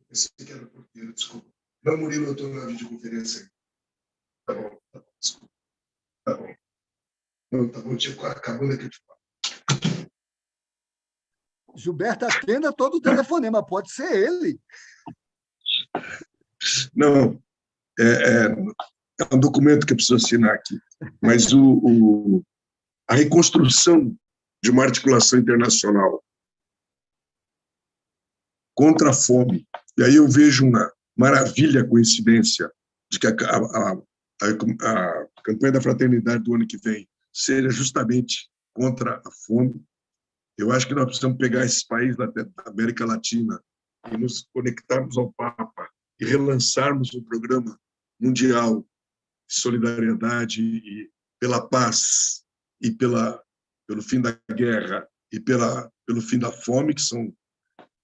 Pensei que era porteiro, desculpa. Não, Murilo, eu estou na videoconferência. Tá bom, desculpa. Tá bom. Não, tá bom, tipo, acabando aqui de falar. Gilberto, atenda todo o telefonema, pode ser ele. Não, é um documento que eu preciso assinar aqui, mas a reconstrução de uma articulação internacional contra a fome, e aí eu vejo uma maravilha coincidência de que a campanha da fraternidade do ano que vem seja justamente contra a fome. Eu acho que nós precisamos pegar esses países da América Latina e nos conectarmos ao Papa e relançarmos um programa mundial de solidariedade e pela paz e pelo fim da guerra e pelo fim da fome,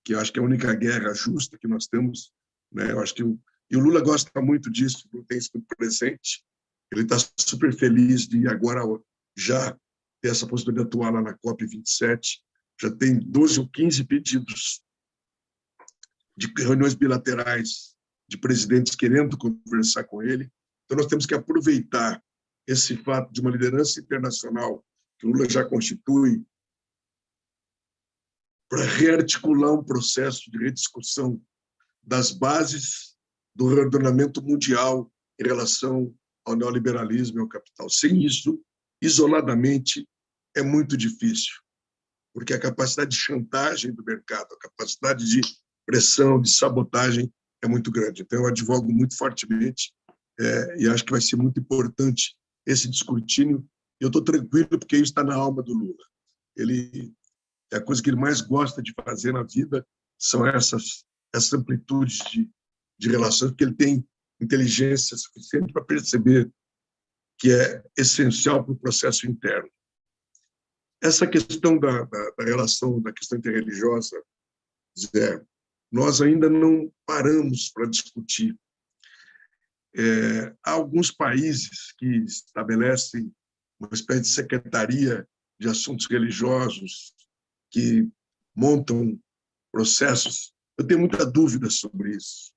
que eu acho que é a única guerra justa que nós temos, né? Eu acho que e o Lula gosta muito disso, não tem isso muito presente. Ele está super feliz de agora já ter essa possibilidade de atuar lá na COP27. Já tem 12 ou 15 pedidos de reuniões bilaterais de presidentes querendo conversar com ele. Então, nós temos que aproveitar esse fato de uma liderança internacional que o Lula já constitui para rearticular um processo de rediscussão das bases do reordenamento mundial em relação ao neoliberalismo e ao capital. Sem isso, isoladamente, é muito difícil, porque a capacidade de chantagem do mercado, a capacidade de pressão, de sabotagem é muito grande. Então, eu advogo muito fortemente e acho que vai ser muito importante esse escrutínio. Eu estou tranquilo porque isso está na alma do Lula. A coisa que ele mais gosta de fazer na vida são essas amplitudes de relações, porque ele tem inteligência suficiente para perceber que é essencial para o processo interno. Essa questão da relação, da questão interreligiosa, Zé, nós ainda não paramos para discutir. Há alguns países que estabelecem uma espécie de secretaria de assuntos religiosos, que montam processos. Eu tenho muita dúvida sobre isso.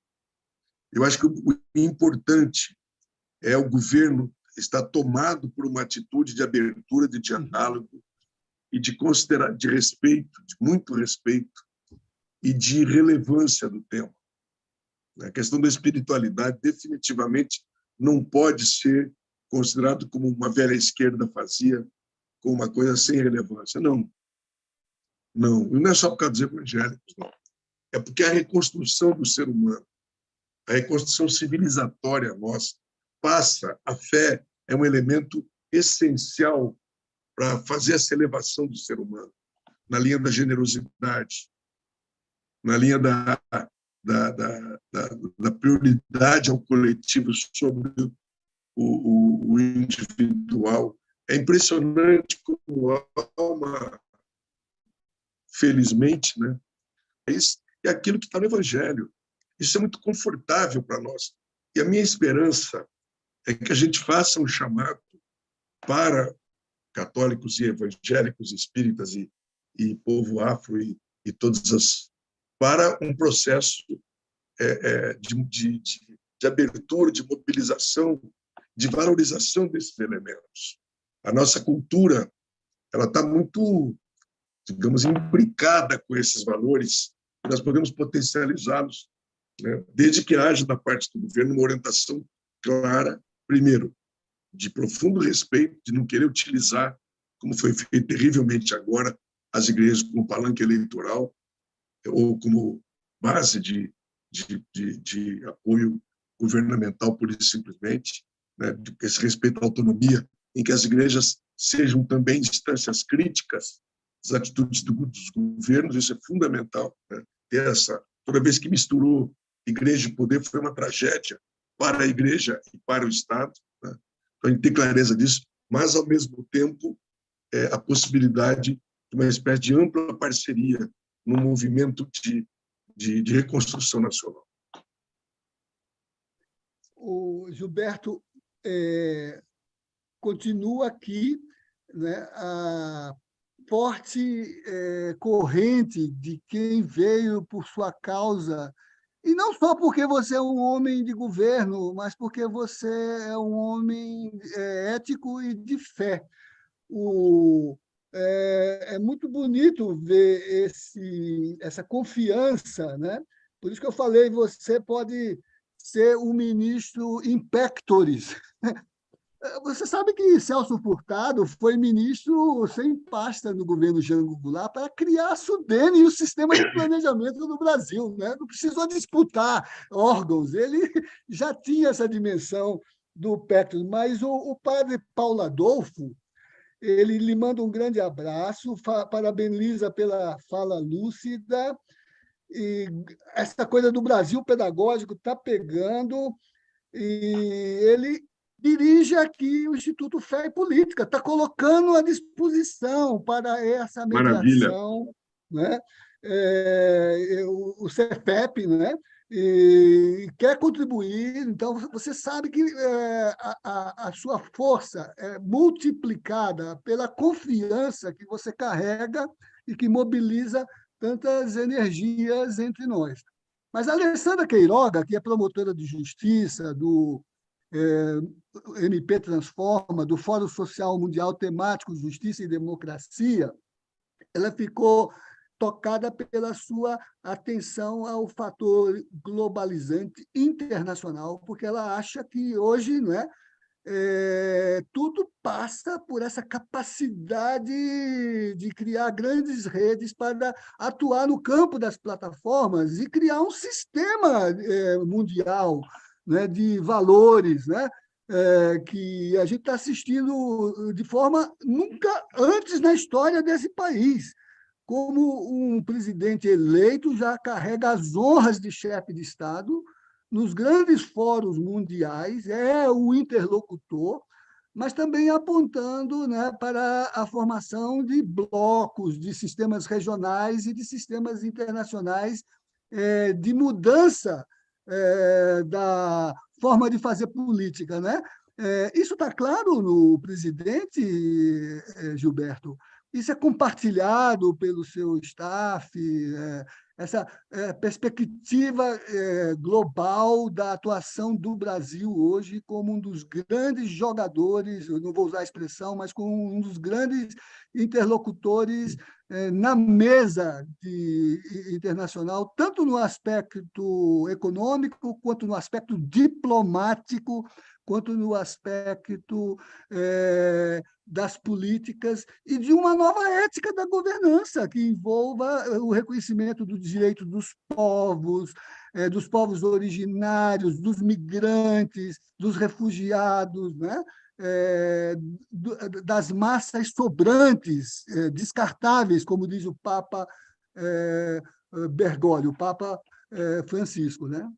Eu acho que o importante é o governo estar tomado por uma atitude de abertura, de diálogo e de respeito, de muito respeito e de relevância do tema. A questão da espiritualidade definitivamente não pode ser considerado como uma velha esquerda fazia, como uma coisa sem relevância. Não. Não. E não é só por causa dos evangélicos, não. É porque a reconstrução do ser humano, a reconstrução civilizatória nossa, passa, a fé é um elemento essencial para fazer essa elevação do ser humano, na linha da generosidade, na linha da prioridade ao coletivo sobre o individual. É impressionante como há uma, felizmente, né? Isso é aquilo que está no Evangelho. Isso é muito confortável para nós. E a minha esperança é que a gente faça um chamado para católicos e evangélicos, espíritas e povo afro e todas as... para um processo de abertura, de mobilização, de valorização desses elementos. A nossa cultura ela está muito, digamos, imbricada com esses valores, e nós podemos potencializá-los, né? Desde que haja da parte do governo uma orientação clara, primeiro, de profundo respeito, de não querer utilizar, como foi feito terrivelmente agora, as igrejas como palanque eleitoral ou como base de apoio governamental, pura e simplesmente, né? Esse respeito à autonomia, em que as igrejas sejam também instâncias críticas das atitudes dos governos, isso é fundamental, né? Ter toda vez que misturou igreja e poder, foi uma tragédia para a igreja e para o Estado, né? Então, a gente tem clareza disso, mas, ao mesmo tempo, a possibilidade de uma espécie de ampla parceria no movimento de reconstrução nacional. O Gilberto, continua aqui, né, a forte corrente de quem veio por sua causa, e não só porque você é um homem de governo, mas porque você é um homem ético e de fé. É muito bonito ver essa confiança, né? Por isso que eu falei, você pode ser um ministro in pectoris. Você sabe que Celso Furtado foi ministro sem pasta no governo Jango Goulart para criar a SUDENE e o sistema de planejamento no Brasil, né? Não precisou disputar órgãos, ele já tinha essa dimensão do pectoris. Mas o padre Paulo Adolfo, ele lhe manda um grande abraço, parabeniza pela fala lúcida, e essa coisa do Brasil pedagógico está pegando, e ele dirige aqui o Instituto Fé e Política, está colocando à disposição para essa Maravilha. mediação, né? O Cefep, né? E quer contribuir, então você sabe que a sua força é multiplicada pela confiança que você carrega e que mobiliza tantas energias entre nós. Mas a Alessandra Queiroga, que é promotora de justiça do MP Transforma, do Fórum Social Mundial Temático Justiça e Democracia, ela ficou tocada pela sua atenção ao fator globalizante internacional, porque ela acha que hoje, não é, tudo passa por essa capacidade de criar grandes redes para atuar no campo das plataformas e criar um sistema mundial, né, de valores, né, que a gente está assistindo de forma nunca antes na história desse país. Como um presidente eleito já carrega as honras de chefe de Estado nos grandes fóruns mundiais, é o interlocutor, mas também apontando, né, para a formação de blocos, de sistemas regionais e de sistemas internacionais de mudança da forma de fazer política, né? Isso está claro no presidente, Gilberto? Isso é compartilhado pelo seu staff, essa perspectiva global da atuação do Brasil hoje como um dos grandes jogadores, eu não vou usar a expressão, mas como um dos grandes interlocutores na mesa internacional, tanto no aspecto econômico, quanto no aspecto diplomático, quanto no aspecto das políticas e de uma nova ética da governança que envolva o reconhecimento do direito dos povos originários, dos migrantes, dos refugiados, né? Das massas sobrantes, descartáveis, como diz o Papa Bergoglio, o Papa Francisco, né?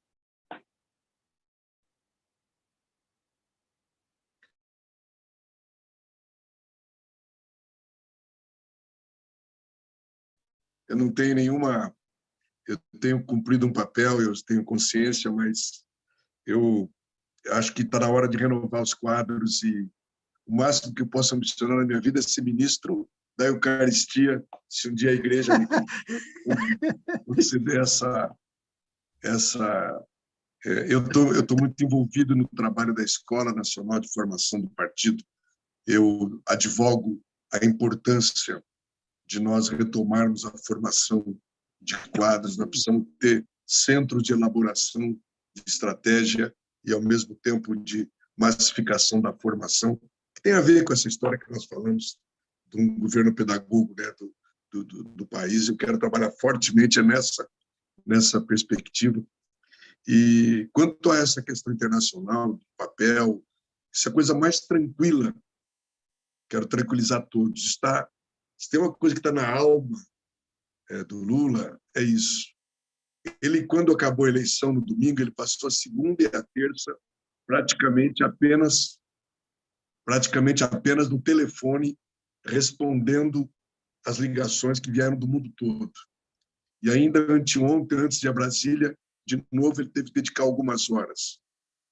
Eu não tenho nenhuma... Eu tenho cumprido um papel, eu tenho consciência, mas eu acho que está na hora de renovar os quadros e o máximo que eu posso ambicionar na minha vida é ser ministro da Eucaristia, se um dia a igreja me conceder essa eu estou muito envolvido no trabalho da Escola Nacional de Formação do Partido. Eu advogo a importância de nós retomarmos a formação de quadros. Nós precisamos ter centros de elaboração de estratégia e, ao mesmo tempo, de massificação da formação, que tem a ver com essa história que nós falamos de um governo pedagogo, né, do país. Eu quero trabalhar fortemente nessa perspectiva. E quanto a essa questão internacional, do papel, essa coisa mais tranquila, quero tranquilizar todos. Se tem uma coisa que está na alma do Lula, é isso. Ele, quando acabou a eleição no domingo, ele passou a segunda e a terça praticamente apenas no telefone, respondendo as ligações que vieram do mundo todo. E ainda anteontem, antes de ir a Brasília, de novo, ele teve que dedicar algumas horas.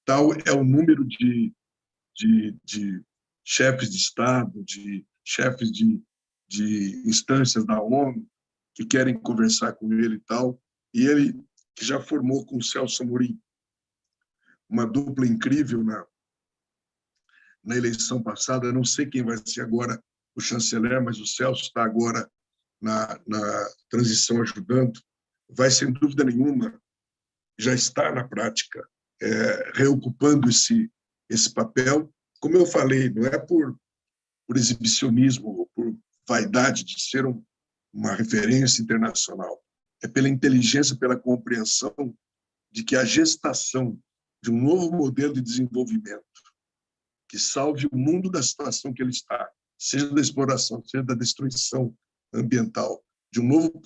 Tal é o número de chefes de Estado, de chefes de instâncias da ONU que querem conversar com ele e tal. E ele, que já formou com o Celso Amorim uma dupla incrível na eleição passada, não sei quem vai ser agora o chanceler, mas o Celso está agora na transição ajudando, vai, sem dúvida nenhuma, já está na prática reocupando esse papel. Como eu falei, não é por exibicionismo ou por vaidade de ser uma referência internacional, é pela inteligência, pela compreensão de que a gestação de um novo modelo de desenvolvimento que salve o mundo da situação que ele está, seja da exploração, seja da destruição ambiental,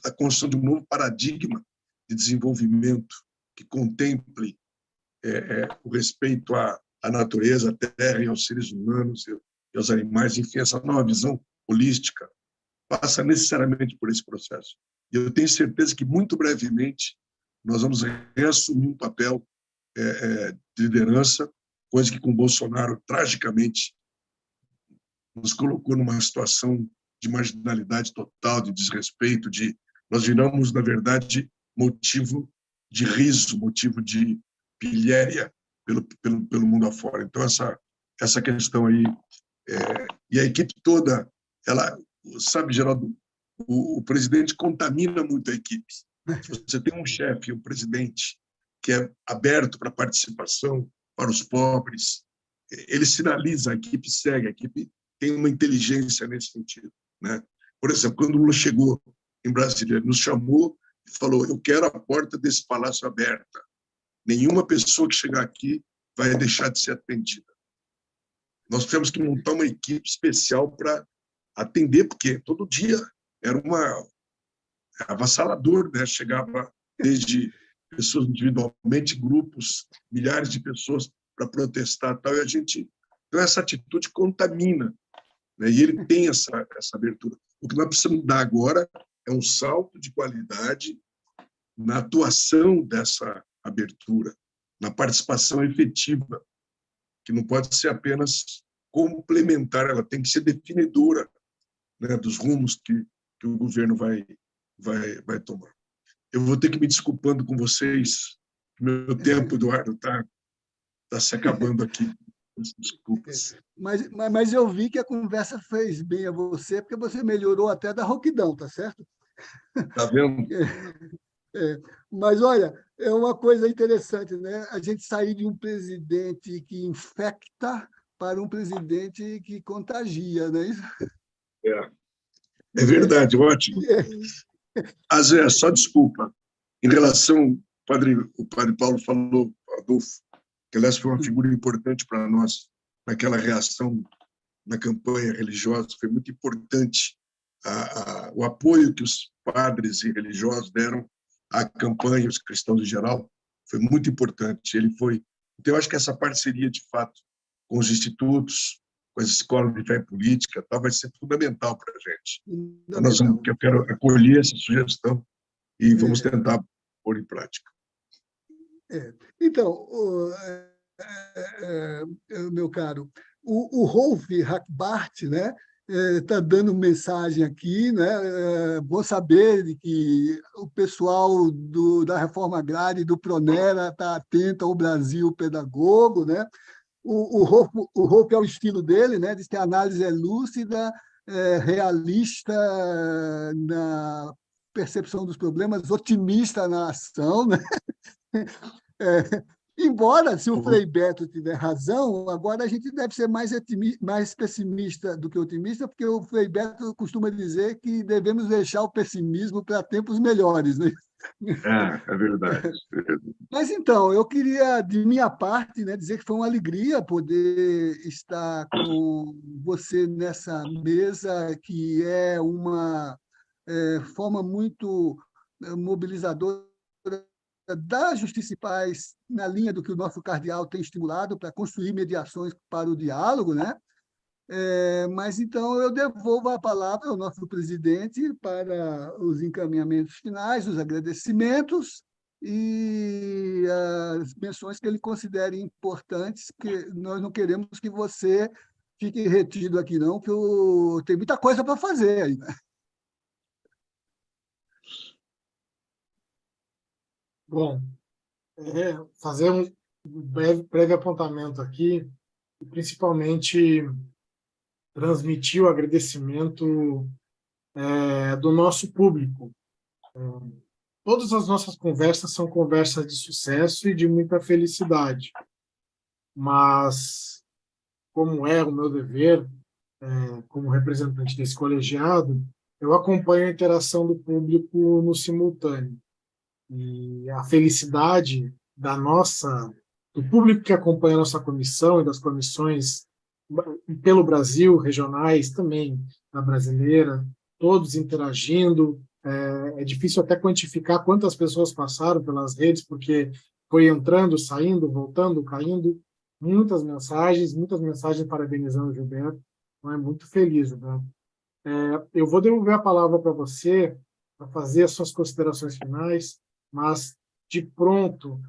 a construção de um novo paradigma de desenvolvimento que contemple o respeito à natureza, à terra e aos seres humanos e aos animais, enfim, essa nova visão holística passa necessariamente por esse processo. E eu tenho certeza que, muito brevemente, nós vamos reassumir um papel de liderança, coisa que com Bolsonaro, tragicamente, nos colocou numa situação de marginalidade total, de desrespeito, nós viramos, na verdade, motivo de riso, motivo de pilhéria pelo mundo afora. Então, essa questão aí, e a equipe toda, ela, sabe, Geraldo, o presidente contamina muito a equipe. Se você tem um chefe, um presidente que é aberto para a participação, para os pobres, ele sinaliza, a equipe segue, a equipe tem uma inteligência nesse sentido, né? Por exemplo, quando o Lula chegou em Brasília, ele nos chamou e falou: eu quero a porta desse palácio aberta. Nenhuma pessoa que chegar aqui vai deixar de ser atendida. Nós tivemos que montar uma equipe especial para atender, porque todo dia era avassalador, né? Chegava desde pessoas individualmente, grupos, milhares de pessoas para protestar, tal, e então essa atitude contamina, né? E ele tem essa abertura. O que nós precisamos dar agora é um salto de qualidade na atuação dessa abertura, na participação efetiva, que não pode ser apenas complementar, ela tem que ser definidora, né, dos rumos que o governo vai tomar. Eu vou ter que me desculpando com vocês, meu tempo, Eduardo, está se acabando aqui. Desculpas. Mas eu vi que a conversa fez bem a você, porque você melhorou até da rouquidão, tá certo? Está vendo? Mas, olha, é uma coisa interessante, né? A gente sair de um presidente que infecta para um presidente que contagia, não é isso? É verdade, ótimo. Azé, só desculpa. Em relação, o padre Paulo falou, Adolfo, que, aliás, foi uma figura importante para nós naquela reação na campanha religiosa, foi muito importante o apoio que os padres e religiosos deram à campanha, os cristãos em geral, foi muito importante. Então, eu acho que essa parceria, de fato, com os institutos, com as escolas de fé e política, vai ser fundamental para a gente. Então, eu quero acolher essa sugestão e vamos tentar pôr em prática. Então, meu caro, o Rolf Hackbart, né, está dando mensagem aqui, né? Bom saber de que o pessoal da Reforma Agrária e do Pronera está atento ao Brasil pedagogo, né? O Rolf é o estilo dele, né? Diz que a análise é lúcida, realista na percepção dos problemas, otimista na ação, né? Embora, se o Frei Beto tiver razão, agora a gente deve ser mais pessimista do que otimista, porque o Frei Beto costuma dizer que devemos deixar o pessimismo para tempos melhores, né? É verdade. Mas, então, eu queria, de minha parte, né, dizer que foi uma alegria poder estar com você nessa mesa, que é uma forma muito mobilizadora da Justiça e Paz, na linha do que o nosso cardeal tem estimulado para construir mediações para o diálogo, né? Mas, então, eu devolvo a palavra ao nosso presidente para os encaminhamentos finais, os agradecimentos e as menções que ele considere importantes, que nós não queremos que você fique retido aqui, não, que tem muita coisa para fazer aí, né? Bom, fazer um breve apontamento aqui, principalmente transmitir o agradecimento do nosso público. Todas as nossas conversas são conversas de sucesso e de muita felicidade, mas, como é o meu dever, como representante desse colegiado, eu acompanho a interação do público no simultâneo. E a felicidade do público que acompanha a nossa comissão e das comissões pelo Brasil, regionais também, a brasileira, todos interagindo. É difícil até quantificar quantas pessoas passaram pelas redes, porque foi entrando, saindo, voltando, caindo. Muitas mensagens parabenizando o Gilberto. Então, é muito feliz, Gilberto. Eu vou devolver a palavra para você, para fazer as suas considerações finais, mas, de pronto,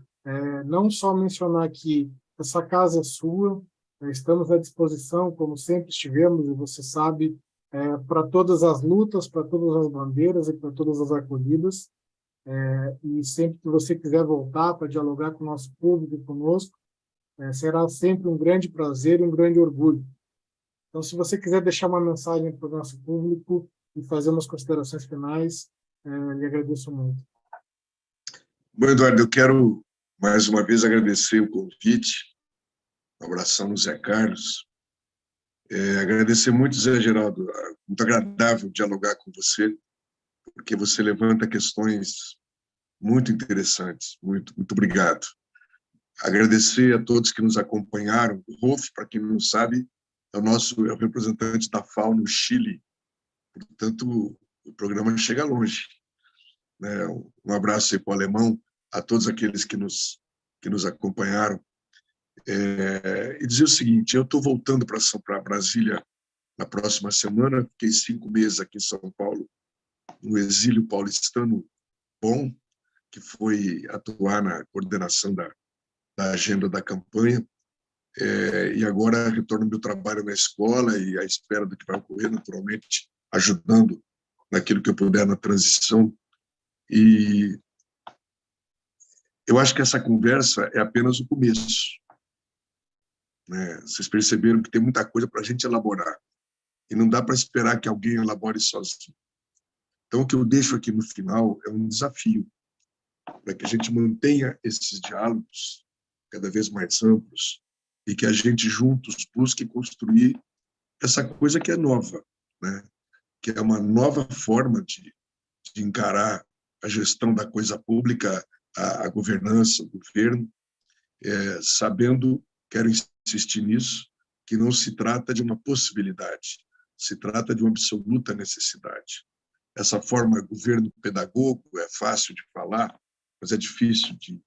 não só mencionar que essa casa é sua, estamos à disposição, como sempre estivemos, e você sabe, para todas as lutas, para todas as bandeiras e para todas as acolhidas, e sempre que você quiser voltar para dialogar com o nosso público e conosco, será sempre um grande prazer e um grande orgulho. Então, se você quiser deixar uma mensagem para o nosso público e fazer umas considerações finais, lhe agradeço muito. Bom, Eduardo, eu quero mais uma vez agradecer o convite, um abração no Zé Carlos, agradecer muito, Zé Geraldo, muito agradável dialogar com você, porque você levanta questões muito interessantes, muito obrigado. Agradecer a todos que nos acompanharam. O Rolf, para quem não sabe, é o representante da FAO no Chile, portanto, o programa chega longe. Né? Um abraço aí para o Alemão, a todos aqueles que nos acompanharam. E dizer o seguinte, eu estou voltando para Brasília na próxima semana, fiquei 5 meses aqui em São Paulo, no exílio paulistano bom, que foi atuar na coordenação da agenda da campanha, e agora retorno ao meu trabalho na escola e à espera do que vai ocorrer, naturalmente, ajudando naquilo que eu puder na transição. E eu acho que essa conversa é apenas o começo. Né? Vocês perceberam que tem muita coisa para a gente elaborar, e não dá para esperar que alguém elabore sozinho. Então, o que eu deixo aqui no final é um desafio, para que a gente mantenha esses diálogos cada vez mais amplos e que a gente juntos busque construir essa coisa que é nova, né? Que é uma nova forma de encarar a gestão da coisa pública, a governança, o governo, sabendo, quero insistir nisso, que não se trata de uma possibilidade, se trata de uma absoluta necessidade. Essa forma de governo pedagogo é fácil de falar, mas é difícil de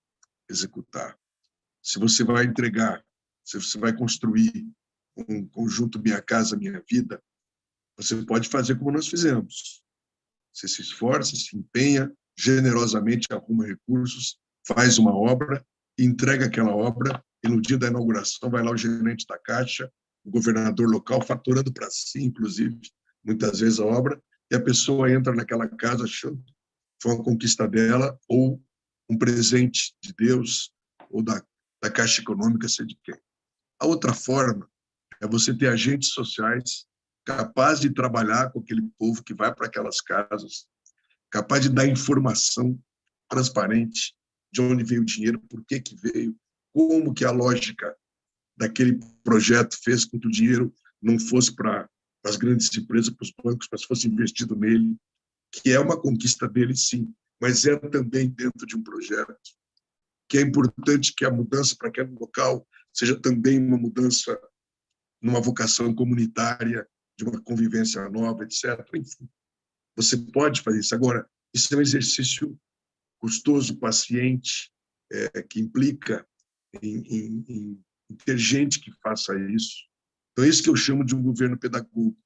executar. Se você vai entregar, se você vai construir um conjunto Minha Casa Minha Vida, você pode fazer como nós fizemos. Você se esforça, se empenha, generosamente arruma recursos, faz uma obra, entrega aquela obra, e no dia da inauguração vai lá o gerente da Caixa, o governador local, faturando para si, inclusive, muitas vezes a obra, e a pessoa entra naquela casa achando que foi uma conquista dela ou um presente de Deus ou da Caixa Econômica, sei de quem. A outra forma é você ter agentes sociais capazes de trabalhar com aquele povo que vai para aquelas casas, capaz de dar informação transparente de onde veio o dinheiro, por que veio, como que a lógica daquele projeto fez com que o dinheiro não fosse para as grandes empresas, para os bancos, mas fosse investido nele, que é uma conquista dele, sim, mas é também dentro de um projeto, que é importante que a mudança para aquele local seja também uma mudança numa vocação comunitária, de uma convivência nova, etc. Enfim, você pode fazer isso. Agora, isso é um exercício custoso, paciente, que implica em ter gente que faça isso. Então, é isso que eu chamo de um governo pedagogo,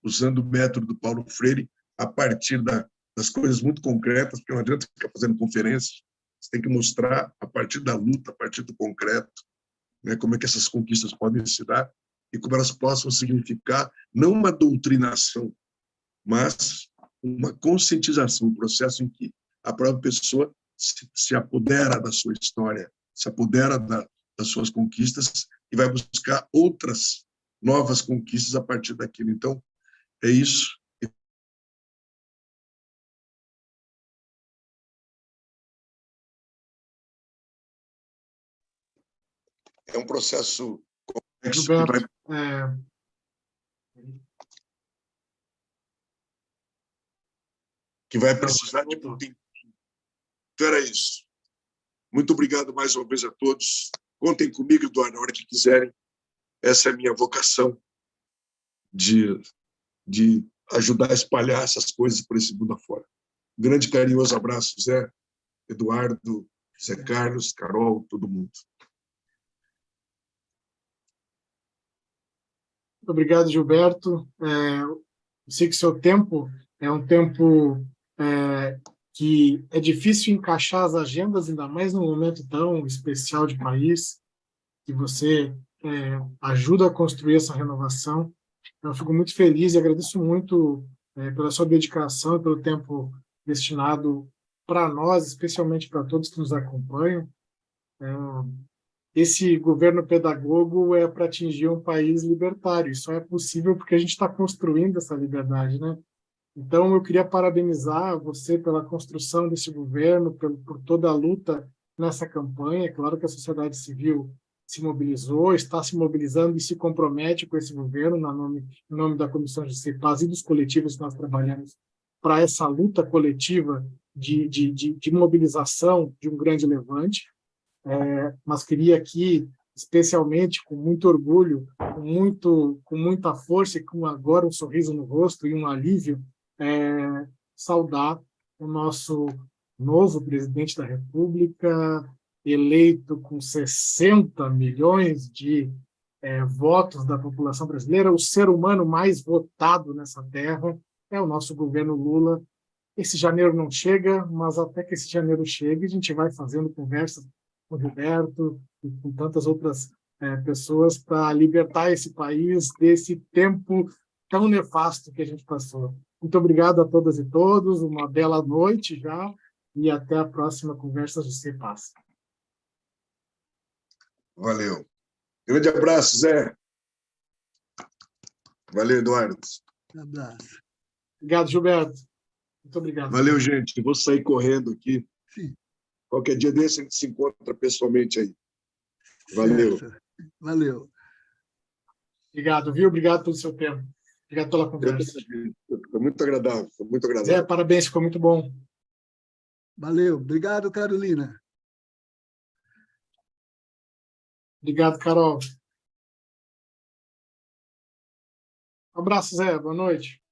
usando o método do Paulo Freire a partir das coisas muito concretas, porque não adianta ficar fazendo conferências, você tem que mostrar a partir da luta, a partir do concreto, né, como é que essas conquistas podem se dar e como elas possam significar não uma doutrinação, mas uma conscientização, um processo em que a própria pessoa se apodera da sua história, se apodera das suas conquistas e vai buscar outras novas conquistas a partir daquilo. Então, é isso. É um processo complexo Gilberto, que vai precisar de muito tempo. Então, era isso. Muito obrigado mais uma vez a todos. Contem comigo, Eduardo, na hora que quiserem. Essa é a minha vocação de ajudar a espalhar essas coisas por esse mundo afora. Um grande carinhoso abraço, Zé, Eduardo, Zé Carlos, Carol, todo mundo. muito obrigado, Gilberto. Eu sei que seu tempo é um tempo que é difícil encaixar as agendas, ainda mais num momento tão especial de país, que você ajuda a construir essa renovação. Eu fico muito feliz e agradeço muito pela sua dedicação e pelo tempo destinado para nós, especialmente para todos que nos acompanham. Esse governo pedagogo é para atingir um país libertário. Isso é possível porque a gente está construindo essa liberdade, né? Então, eu queria parabenizar você pela construção desse governo, por toda a luta nessa campanha. É claro que a sociedade civil se mobilizou, está se mobilizando e se compromete com esse governo, em nome da Comissão de Justiça e Paz e dos coletivos que nós trabalhamos para essa luta coletiva de mobilização de um grande levante. Mas queria aqui, especialmente, com muito orgulho, com muita força e com agora um sorriso no rosto e um alívio, saudar o nosso novo presidente da República, eleito com 60 milhões de votos da população brasileira, o ser humano mais votado nessa terra é o nosso governo Lula. Esse janeiro não chega, mas até que esse janeiro chegue, a gente vai fazendo conversas com o Gilberto e com tantas outras pessoas para libertar esse país desse tempo tão nefasto que a gente passou. Muito obrigado a todas e todos, uma bela noite já, e até a próxima Conversa Justiça e Paz. Valeu. Grande abraço, Zé. Valeu, Eduardo. Um abraço. Obrigado, Gilberto. Muito obrigado. Valeu, gente. Vou sair correndo aqui. Sim. Qualquer dia desse a gente se encontra pessoalmente aí. Valeu. Certo. Valeu. Obrigado, viu? Obrigado pelo seu tempo. Obrigado pela conversa. Foi muito agradável. Foi muito agradável. Zé, parabéns, ficou muito bom. Valeu. Obrigado, Carolina. Obrigado, Carol. Um abraço, Zé. Boa noite.